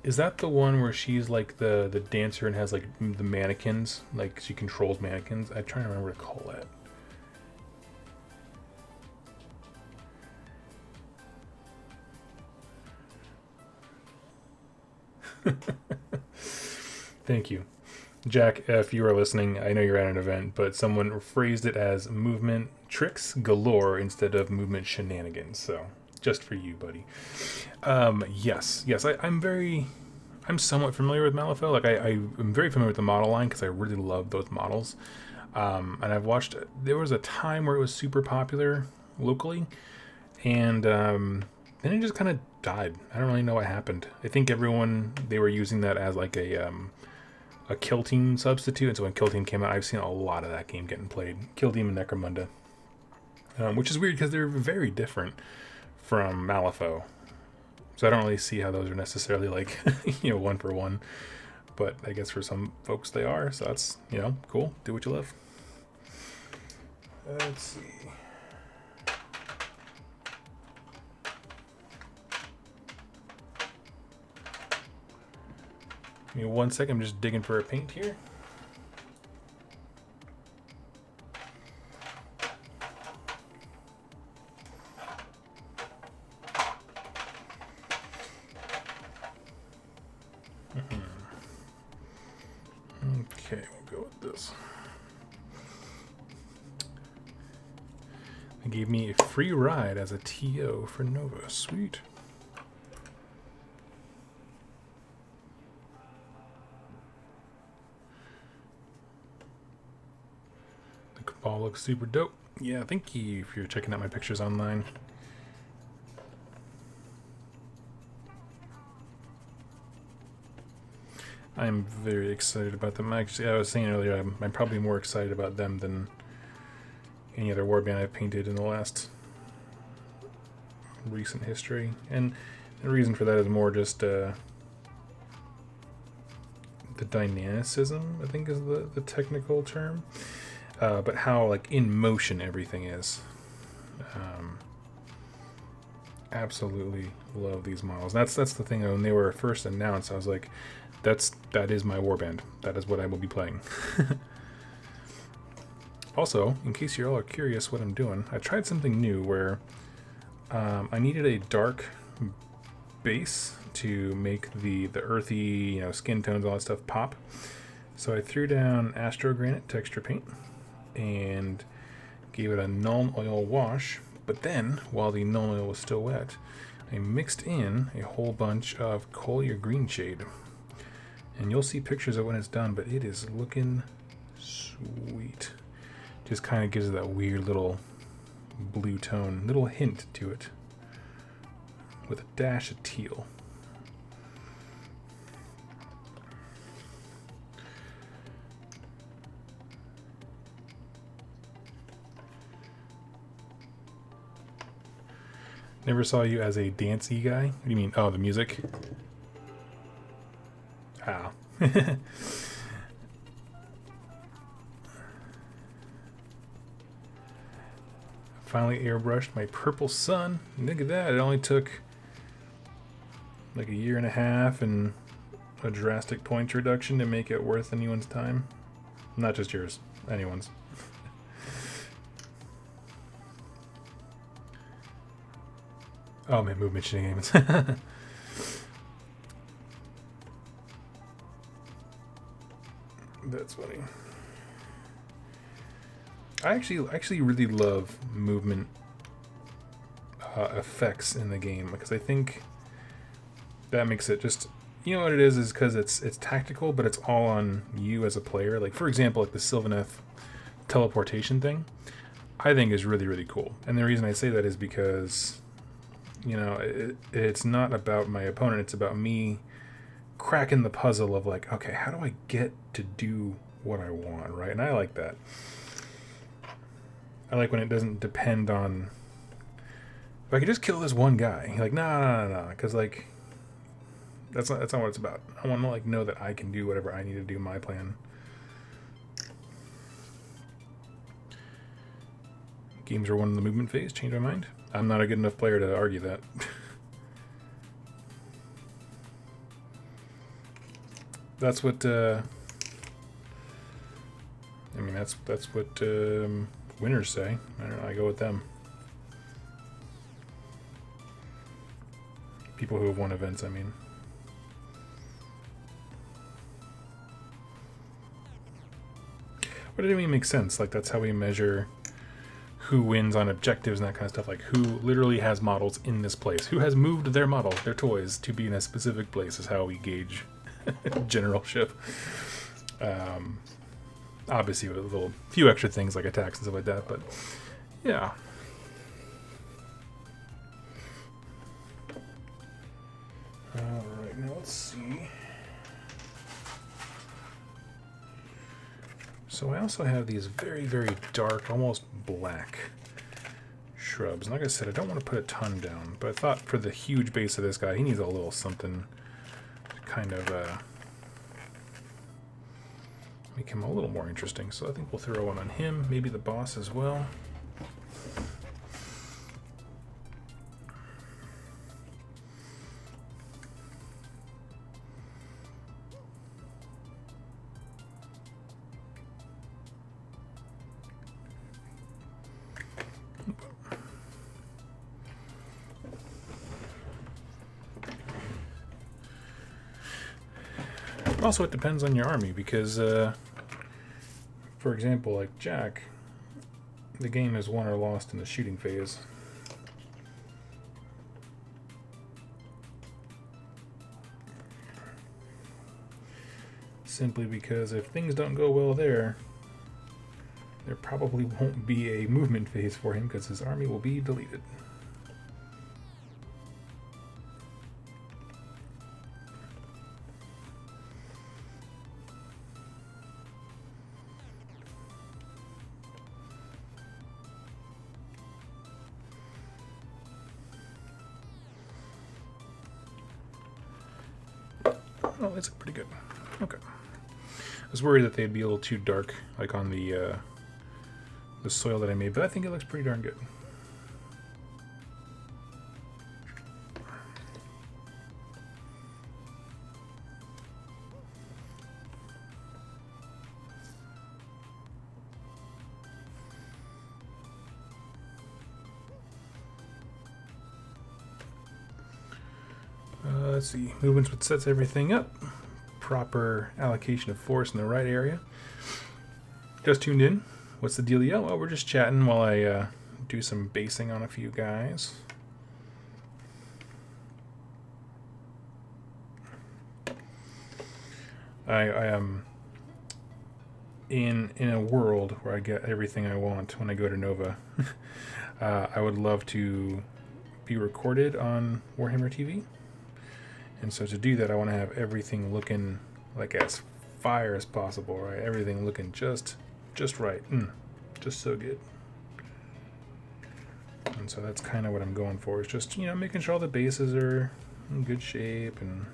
Is that the one where she's like the dancer and has like the mannequins? Like she controls mannequins? I'm trying to remember Colette. Thank you. Jack, if you are listening, I know you're at an event, but someone phrased it as movement tricks galore instead of movement shenanigans. So, just for you, buddy. Yes, I'm somewhat familiar with Malifaux. Like, I'm very familiar with the model line because I really love those models. And I've watched, there was a time where it was super popular locally, and then it just kind of died. I don't really know what happened. I think they were using that as like a Kill Team substitute, and so when Kill Team came out, I've seen a lot of that game getting played. Kill Team and Necromunda, which is weird because they're very different from Malifaux. So I don't really see how those are necessarily like, one for one. But I guess for some folks they are, so that's, cool. Do what you love. Let's see. Give me 1 second, I'm just digging for a paint here. Okay, we'll go with this. They gave me a free ride as a TO for Nova. Sweet. Cabal looks super dope. Yeah, thank you if you're checking out my pictures online. I'm very excited about them. Actually, I was saying earlier, I'm probably more excited about them than any other warband I've painted in the last recent history. And the reason for that is more just the dynamicism, I think is the technical term. but how like in motion everything is. Absolutely love these models. That's the thing. When they were first announced, I was like, that is my warband. That is what I will be playing. Also, in case you all are curious what I'm doing, I tried something new where I needed a dark base to make the earthy, skin tones, all that stuff pop. So I threw down Astro Granite texture paint and gave it a Nuln Oil wash. But then, while the Nuln Oil was still wet, I mixed in a whole bunch of Collier Green Shade. And you'll see pictures of when it's done, but it is looking sweet. Just kind of gives it that weird little blue tone, little hint to it, with a dash of teal. Never saw you as a dancey guy. What do you mean? Oh, the music? Ah. Finally airbrushed my purple sun. Look at that. It only took like a year and a half and a drastic points reduction to make it worth anyone's time. Not just yours, anyone's. Oh man, movement shenanigans. That's funny. I actually really love movement effects in the game because I think that makes it just, you know what it is because it's tactical, but it's all on you as a player. Like for example, like the Sylvaneth teleportation thing, I think is really, really cool. And the reason I say that is because, it's not about my opponent, it's about me cracking the puzzle of like, okay, how do I get to do what I want, right? And I like that. I like when it doesn't depend on, if I could just kill this one guy, like, no, because like, that's not what it's about. I want to like know that I can do whatever I need to do, my plan. Games are one in the movement phase, change my mind. I'm not a good enough player to argue that. That's what, that's what winners say. I don't know, I go with them. People who have won events, I mean. But it didn't even make sense. Like, that's how we measure who wins on objectives and that kind of stuff. Like, who literally has models in this place. Who has moved their models, their toys, to be in a specific place is how we gauge generalship. Obviously with a little few extra things like attacks and stuff like that, but yeah. Alright, now let's see. So I also have these very, very dark, almost black shrubs. And like I said, I don't want to put a ton down, but I thought for the huge base of this guy, he needs a little something to kind of make him a little more interesting. So I think we'll throw one on him, maybe the boss as well. Also, it depends on your army because, for example, like Jack, the game is won or lost in the shooting phase. Simply because if things don't go well there probably won't be a movement phase for him because his army will be deleted. Oh, that's pretty good. Okay. I was worried that they'd be a little too dark, like on the the soil that I made, but I think it looks pretty darn good. Let's see, movements what sets everything up. Proper allocation of force in the right area. Just tuned in. What's the dealio? Well, we're just chatting while I do some basing on a few guys. I am in a world where I get everything I want when I go to Nova. I would love to be recorded on Warhammer TV. And so to do that, I want to have everything looking like as fire as possible, right? Everything looking just right. Just so good. And so that's kind of what I'm going for. Is just, you know, making sure all the bases are in good shape. And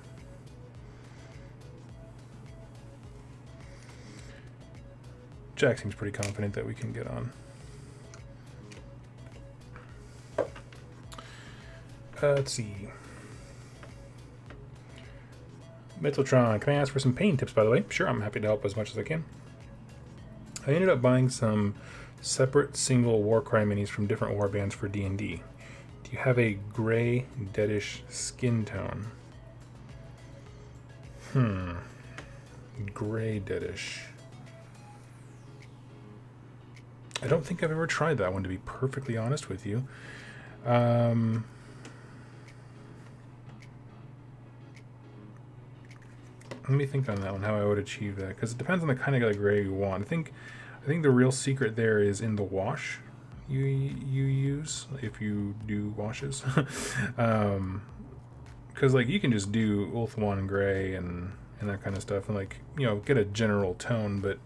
Jack seems pretty confident that we can get on. Let's see. Metaltron, can I ask for some painting tips, by the way? Sure, I'm happy to help as much as I can. I ended up buying some separate single Warcry minis from different warbands for D&D. Do you have a gray, deadish skin tone? Gray, deadish. I don't think I've ever tried that one, to be perfectly honest with you. Let me think on that one, how I would achieve that, because it depends on the kind of gray you want. I think the real secret there is in the wash you use if you do washes, because like you can just do Ulthuan gray and that kind of stuff, and like, you know, get a general tone, but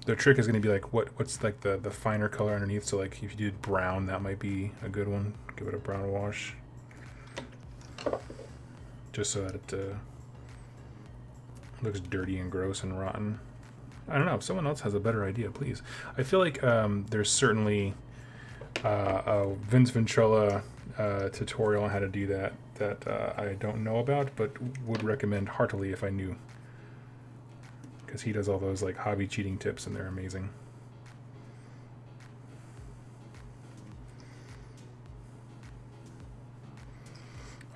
the trick is going to be like what's like the finer color underneath. So like if you did brown, that might be a good one. Give it a brown wash, just so that it looks dirty and gross and rotten. I don't know, if someone else has a better idea, please. I feel like there's certainly a Vince Ventrella tutorial on how to do that I don't know about, but would recommend heartily if I knew, because he does all those like hobby cheating tips and they're amazing.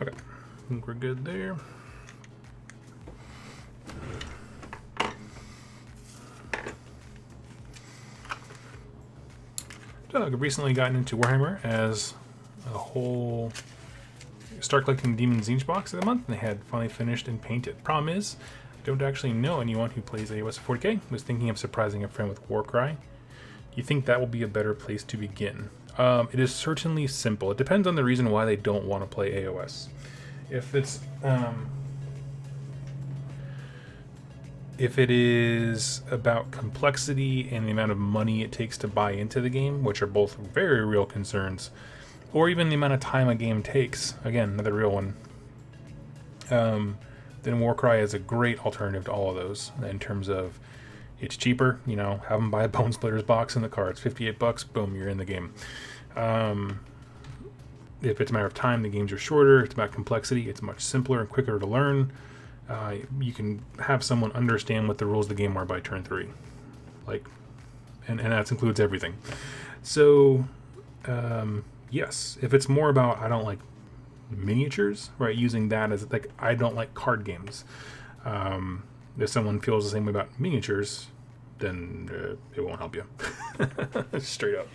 Okay, I think we're good there. So I've recently gotten into Warhammer as a whole start collecting Demon Zinch box of the month, and they had finally finished and painted. Problem is, I don't actually know anyone who plays AOS 40k. Was thinking of surprising a friend with Warcry. Do you think that will be a better place to begin? It is certainly simple. It depends on the reason why they don't want to play AOS. If it is about complexity and the amount of money it takes to buy into the game, which are both very real concerns, or even the amount of time a game takes, again, another real one, then Warcry is a great alternative to all of those in terms of it's cheaper, you know, have them buy a Bone Splitters box in the car. It's $58, boom, you're in the game. If it's a matter of time, the games are shorter. It's about complexity. It's much simpler and quicker to learn. You can have someone understand what the rules of the game are by turn 3, like, and that includes everything. So, yes, if it's more about I don't like miniatures, right? Using that as like I don't like card games. If someone feels the same way about miniatures, then it won't help you. Straight up.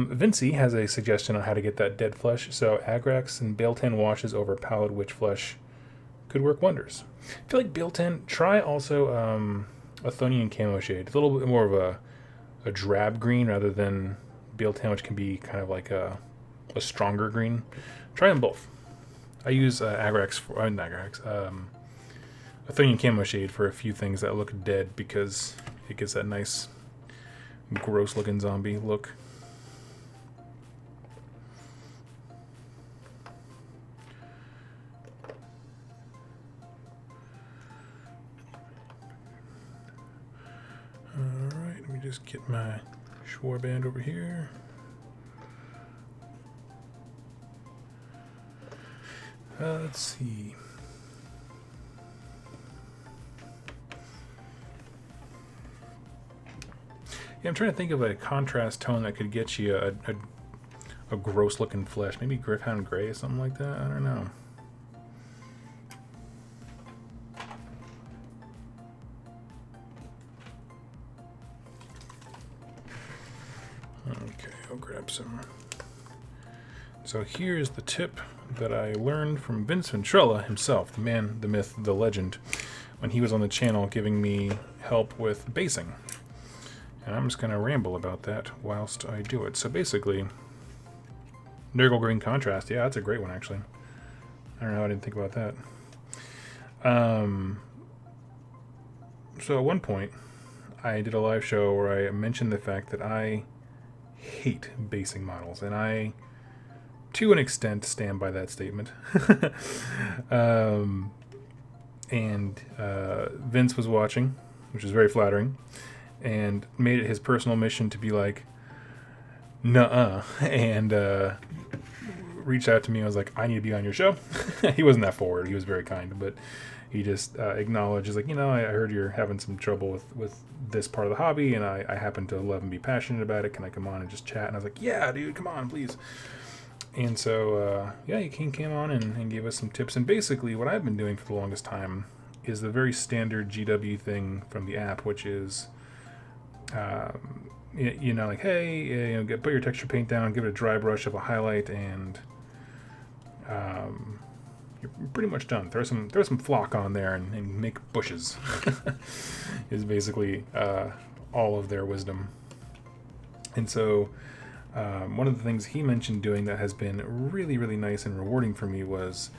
Vinci has a suggestion on how to get that dead flesh. So Agrax and Bale-10 washes over Pallid Witch flesh could work wonders. I feel like Bale-10, try also Athonian Camo Shade. It's a little bit more of a drab green rather than Bale-10, which can be kind of like a stronger green. Try them both. I use Athonian Camo Shade for a few things that look dead because it gives that nice gross looking zombie look. just get my Warband over here. Let's see. Yeah, I'm trying to think of a contrast tone that could get you a gross looking flesh. Maybe Griffhound Gray or something like that. I don't know. Okay, I'll grab some. So here's the tip that I learned from Vince Ventrella himself, the man, the myth, the legend, when he was on the channel giving me help with basing. And I'm just going to ramble about that whilst I do it. So basically, Nurgle Green Contrast. Yeah, that's a great one, actually. I don't know how I didn't think about that. So at one point, I did a live show where I mentioned the fact that I hate basing models. And I, to an extent, stand by that statement. Vince was watching, which is very flattering, and made it his personal mission to be like, nuh-uh, and reached out to me and was like, I need to be on your show. He wasn't that forward. He was very kind, but he just acknowledged, like, I heard you're having some trouble with this part of the hobby, and I happen to love and be passionate about it. Can I come on and just chat? And I was like, yeah, dude, come on, please. And so, he came on and gave us some tips. And basically, what I've been doing for the longest time is the very standard GW thing from the app, which is, like, hey, put your texture paint down, give it a dry brush of a highlight, and you're pretty much done. Throw some flock on there and make bushes. Is basically all of their wisdom. And so one of the things he mentioned doing that has been really, really nice and rewarding for me was,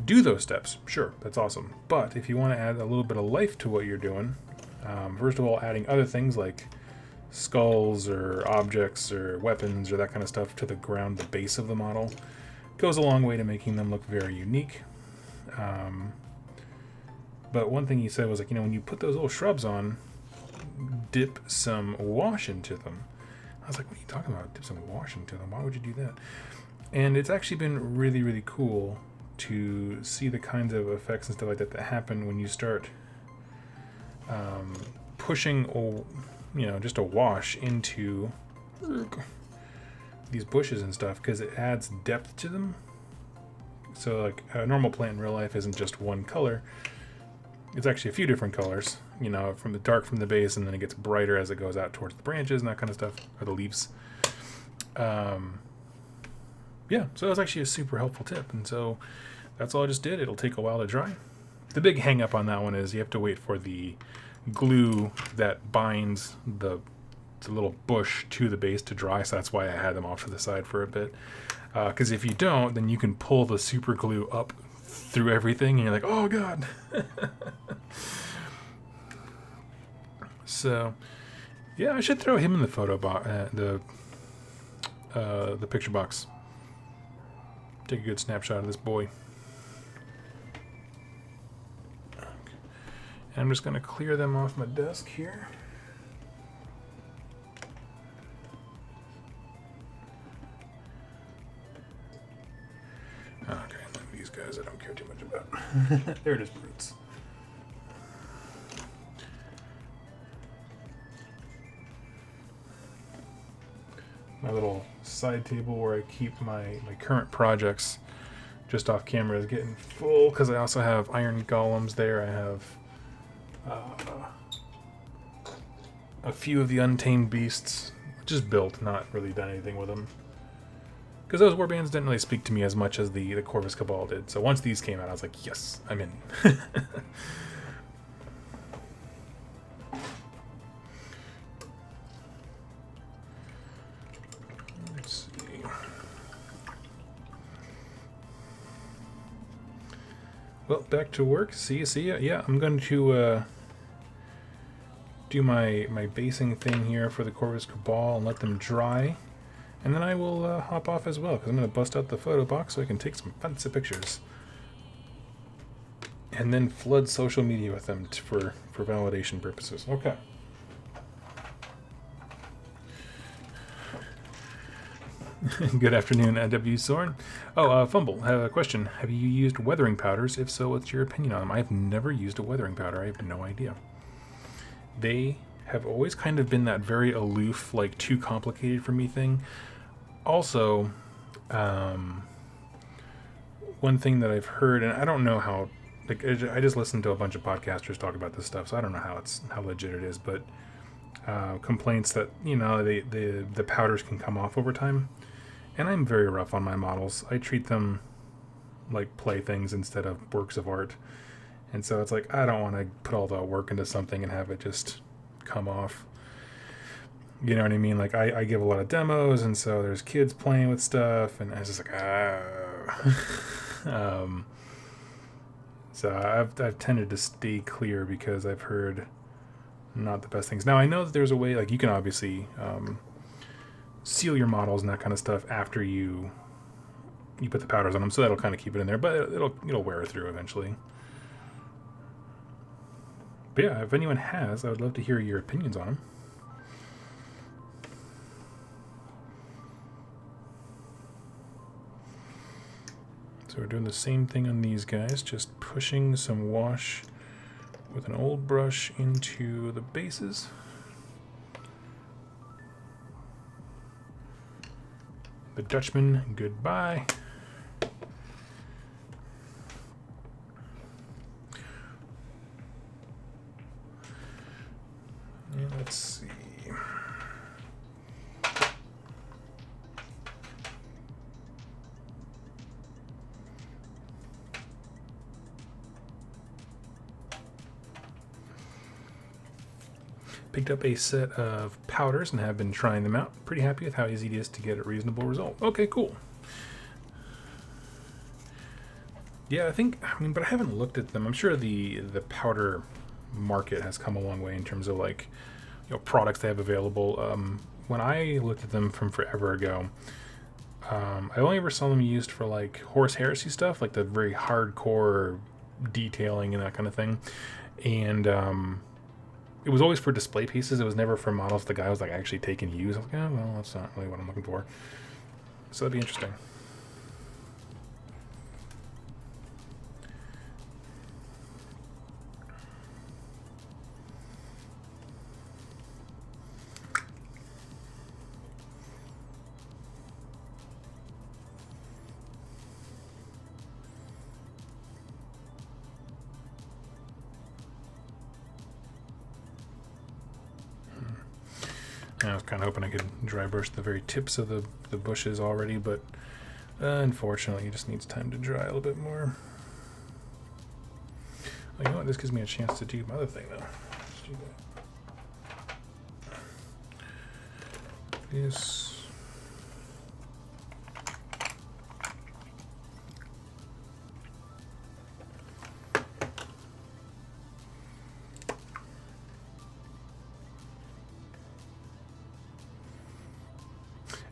do those steps. Sure, that's awesome. But if you want to add a little bit of life to what you're doing, first of all, adding other things like skulls or objects or weapons or that kind of stuff to the ground, the base of the model, goes a long way to making them look very unique. But one thing he said was, like, when you put those little shrubs on, dip some wash into them. I was like, what are you talking about? Dip some wash into them? Why would you do that? And it's actually been really, really cool to see the kinds of effects and stuff like that that happen when you start pushing, just a wash into these bushes and stuff, because it adds depth to them. So, like, a normal plant in real life isn't just one color. It's actually a few different colors, from the dark from the base, and then it gets brighter as it goes out towards the branches and that kind of stuff, or the leaves. So that was actually a super helpful tip, and so that's all I just did. It'll take a while to dry. The big hang up on that one is you have to wait for the glue that binds the little bush to the base to dry, so that's why I had them off to the side for a bit. Because if you don't, then you can pull the super glue up through everything, and you're like, oh god. So, yeah, I should throw him in the photo box, the picture box. Take a good snapshot of this boy. Okay. And I'm just going to clear them off my desk here. Okay, these guys I don't care too much about. There it is, brutes. My little side table where I keep my current projects just off camera is getting full, because I also have iron golems there. I have a few of the untamed beasts, just built, not really done anything with them. Because those warbands didn't really speak to me as much as the Corvis Cabal did. So once these came out, I was like, yes, I'm in. Let's see. Well, back to work. See ya. Yeah, I'm going to do my basing thing here for the Corvis Cabal and let them dry. And then I will hop off as well, because I'm going to bust out the photo box so I can take some fancy pictures. And then flood social media with them for validation purposes. Okay. Good afternoon, W. Sorn. Oh, Fumble, I have a question. Have you used weathering powders? If so, what's your opinion on them? I have never used a weathering powder. I have no idea. They have always kind of been that very aloof, like, too complicated for me thing. Also, one thing that I've heard, and I don't know how, like, I just listened to a bunch of podcasters talk about this stuff, so I don't know how legit it is, but complaints that, the powders can come off over time. And I'm very rough on my models. I treat them like playthings instead of works of art. And so it's like, I don't want to put all the work into something and have it just come off. You know what I mean? Like, I give a lot of demos, and so there's kids playing with stuff, and I was just like, so I've tended to stay clear because I've heard not the best things. Now, I know that there's a way, like, you can obviously seal your models and that kind of stuff after you put the powders on them, so that'll kind of keep it in there, but it'll wear through eventually. But yeah, if anyone has, I would love to hear your opinions on them. So we're doing the same thing on these guys, just pushing some wash with an old brush into the bases. The Dutchman, goodbye. And let's see. Picked up a set of powders and have been trying them out. Pretty happy with how easy it is to get a reasonable result. Okay, cool. Yeah, but I haven't looked at them. I'm sure the powder market has come a long way in terms of, like, products they have available. When I looked at them from forever ago, I only ever saw them used for, like, horse heresy stuff, like the very hardcore detailing and that kind of thing. And it was always for display pieces. It was never for models the guy was, like, actually taking use. I was like, oh, well, that's not really what I'm looking for. So that'd be interesting. I was kind of hoping I could dry brush the very tips of the bushes already, but unfortunately it just needs time to dry a little bit more. Well, you know what? This gives me a chance to do my other thing, though. Let's do that. This.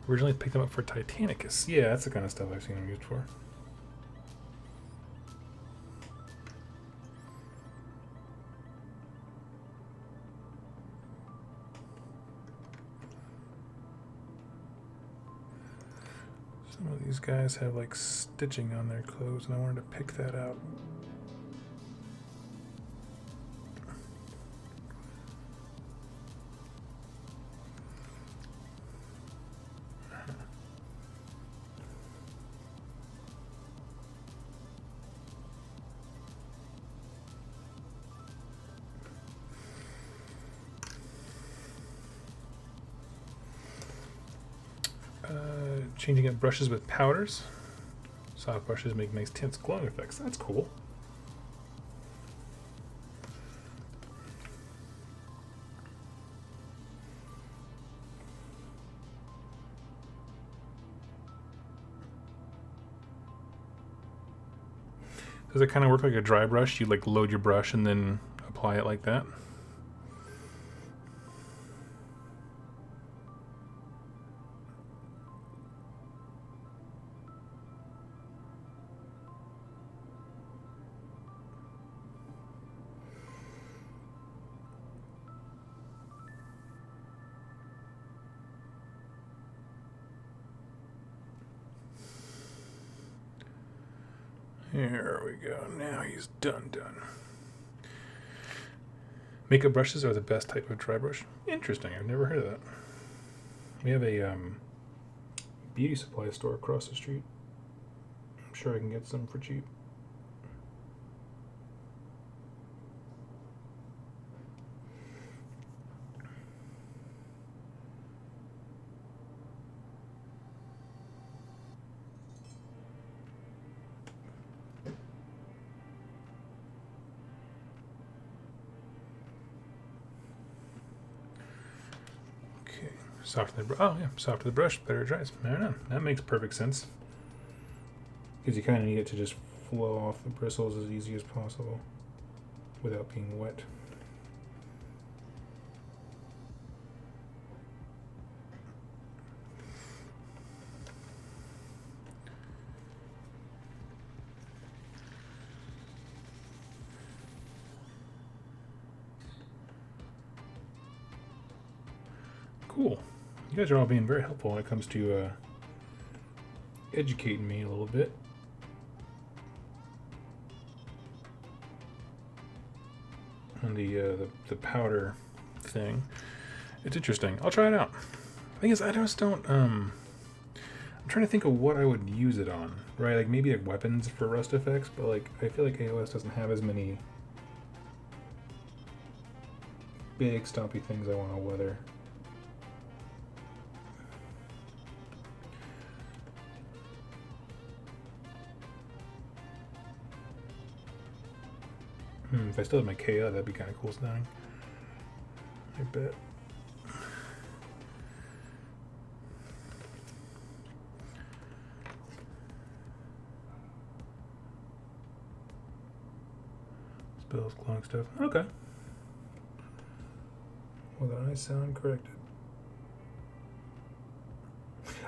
Originally picked them up for Titanicus. Yeah, that's the kind of stuff I've seen them used for. Some of these guys have, like, stitching on their clothes, and I wanted to pick that out. Changing up brushes with powders. Soft brushes make nice tints, glowing effects. That's cool. Does it kind of work like a dry brush? You, like, load your brush and then apply it like that? Here we go. Now he's done. Makeup brushes are the best type of dry brush. Interesting. I've never heard of that. We have a beauty supply store across the street. I'm sure I can get some for cheap. Soften the softer the brush, better it dries. I don't know. That makes perfect sense. Because you kind of need it to just flow off the bristles as easy as possible without being wet. Cool. You guys are all being very helpful when it comes to educating me a little bit. On the powder thing. It's interesting. I'll try it out. The thing is, I just don't. I'm trying to think of what I would use it on. Right, like maybe like weapons for rust effects, but like I feel like AOS doesn't have as many big stompy things I want to weather. If I still had my KO, that'd be kind of cool sounding. I bet. Spells, glowing stuff. Okay. Well, then I sound corrected.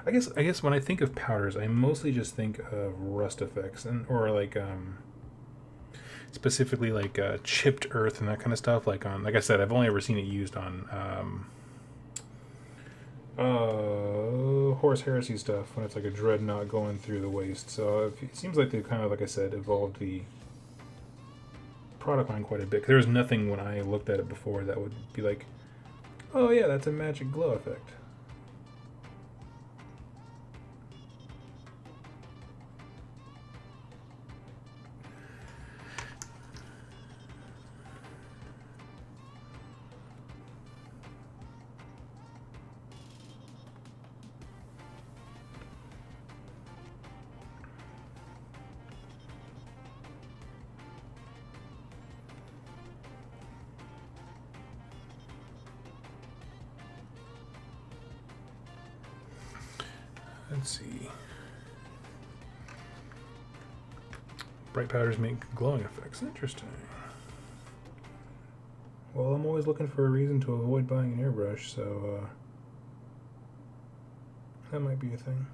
I guess when I think of powders, I mostly just think of rust effects or like specifically like chipped earth and that kind of stuff. Like I said, I've only ever seen it used on Horus Heresy stuff when it's like a dreadnought going through the waste. So it seems like they've kind of, like I said, evolved the product line quite a bit. 'Cause there was nothing when I looked at it before that would be like, oh yeah, that's a magic glow effect. Let's see. Bright powders make glowing effects. Interesting. Well, I'm always looking for a reason to avoid buying an airbrush, so that might be a thing.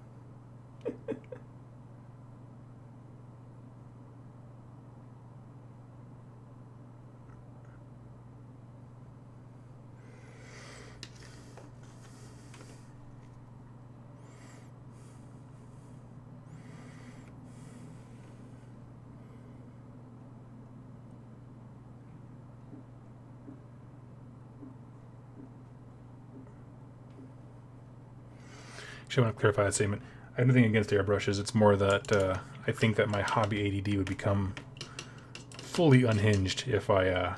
I want to clarify that statement. I have nothing against airbrushes. It's more that I think that my hobby ADD would become fully unhinged if I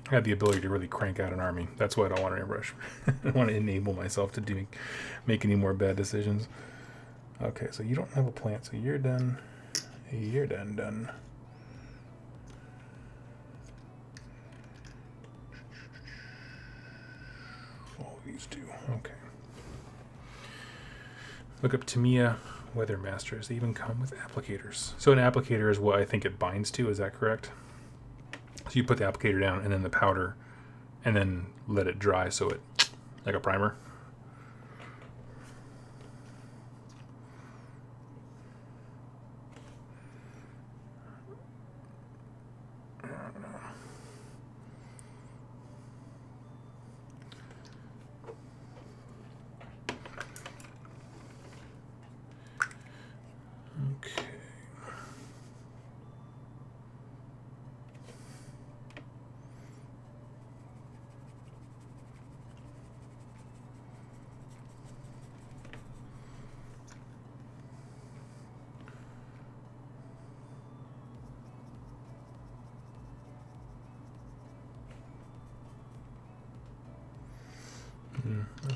had the ability to really crank out an army. That's why I don't want an airbrush. I don't want to enable myself to make any more bad decisions. Okay, so you don't have a plant, so you're done. You're done. All these two. Okay. Look up Tamiya Weather Masters. They even come with applicators. So an applicator is what I think it binds to. Is that correct? So you put the applicator down and then the powder and then let it dry so it, like a primer.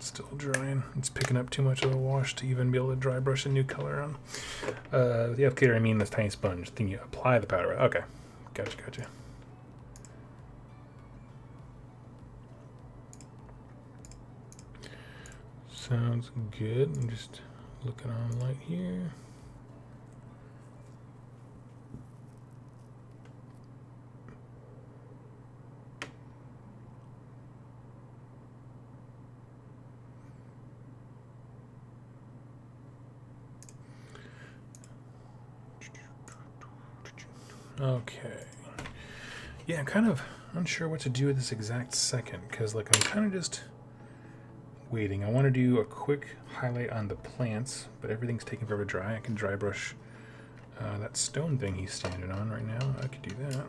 It's still drying. It's picking up too much of a wash to even be able to dry brush a new color on. With the applicator, I mean this tiny sponge thing you apply the powder with. Okay, gotcha. Sounds good. I'm just looking on light here. Okay. Yeah, I'm kind of unsure what to do at this exact second, because like I'm kind of just waiting. I want to do a quick highlight on the plants, but everything's taking forever to dry. I can dry brush that stone thing he's standing on right now. I could do that.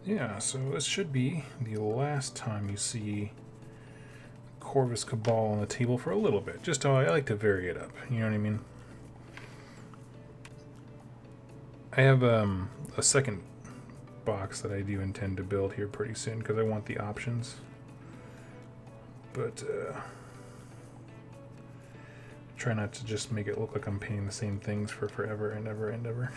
Yeah, so this should be the last time you see Corvis Cabal on the table for a little bit. Just how I like to vary it up, you know what I mean? I have a second box that I do intend to build here pretty soon because I want the options. But try not to just make it look like I'm painting the same things for forever and ever and ever.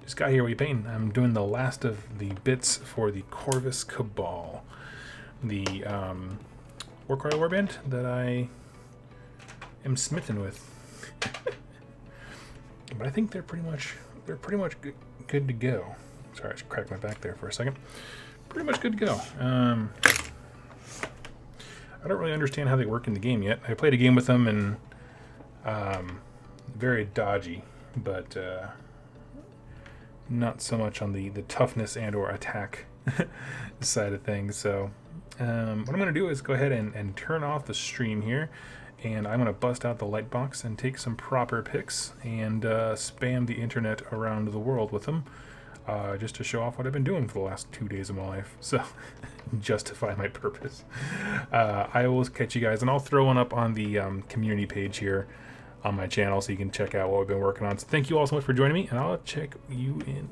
Just got here, what are you painting? I'm doing the last of the bits for the Corvis Cabal, the Warcry Warband that I am smitten with. But I think they're pretty much good to go. Sorry, I just cracked my back there for a second. Pretty much good to go. I don't really understand how they work in the game yet. I played a game with them and very dodgy, but not so much on the toughness and or attack side of things. So what I'm going to do is go ahead and turn off the stream here, and I'm going to bust out the light box and take some proper pics and spam the internet around the world with them, just to show off what I've been doing for the last 2 days of my life. So justify my purpose. I will catch you guys, and I'll throw one up on the community page here on my channel so you can check out what we've been working on. So thank you all so much for joining me, and I'll check you in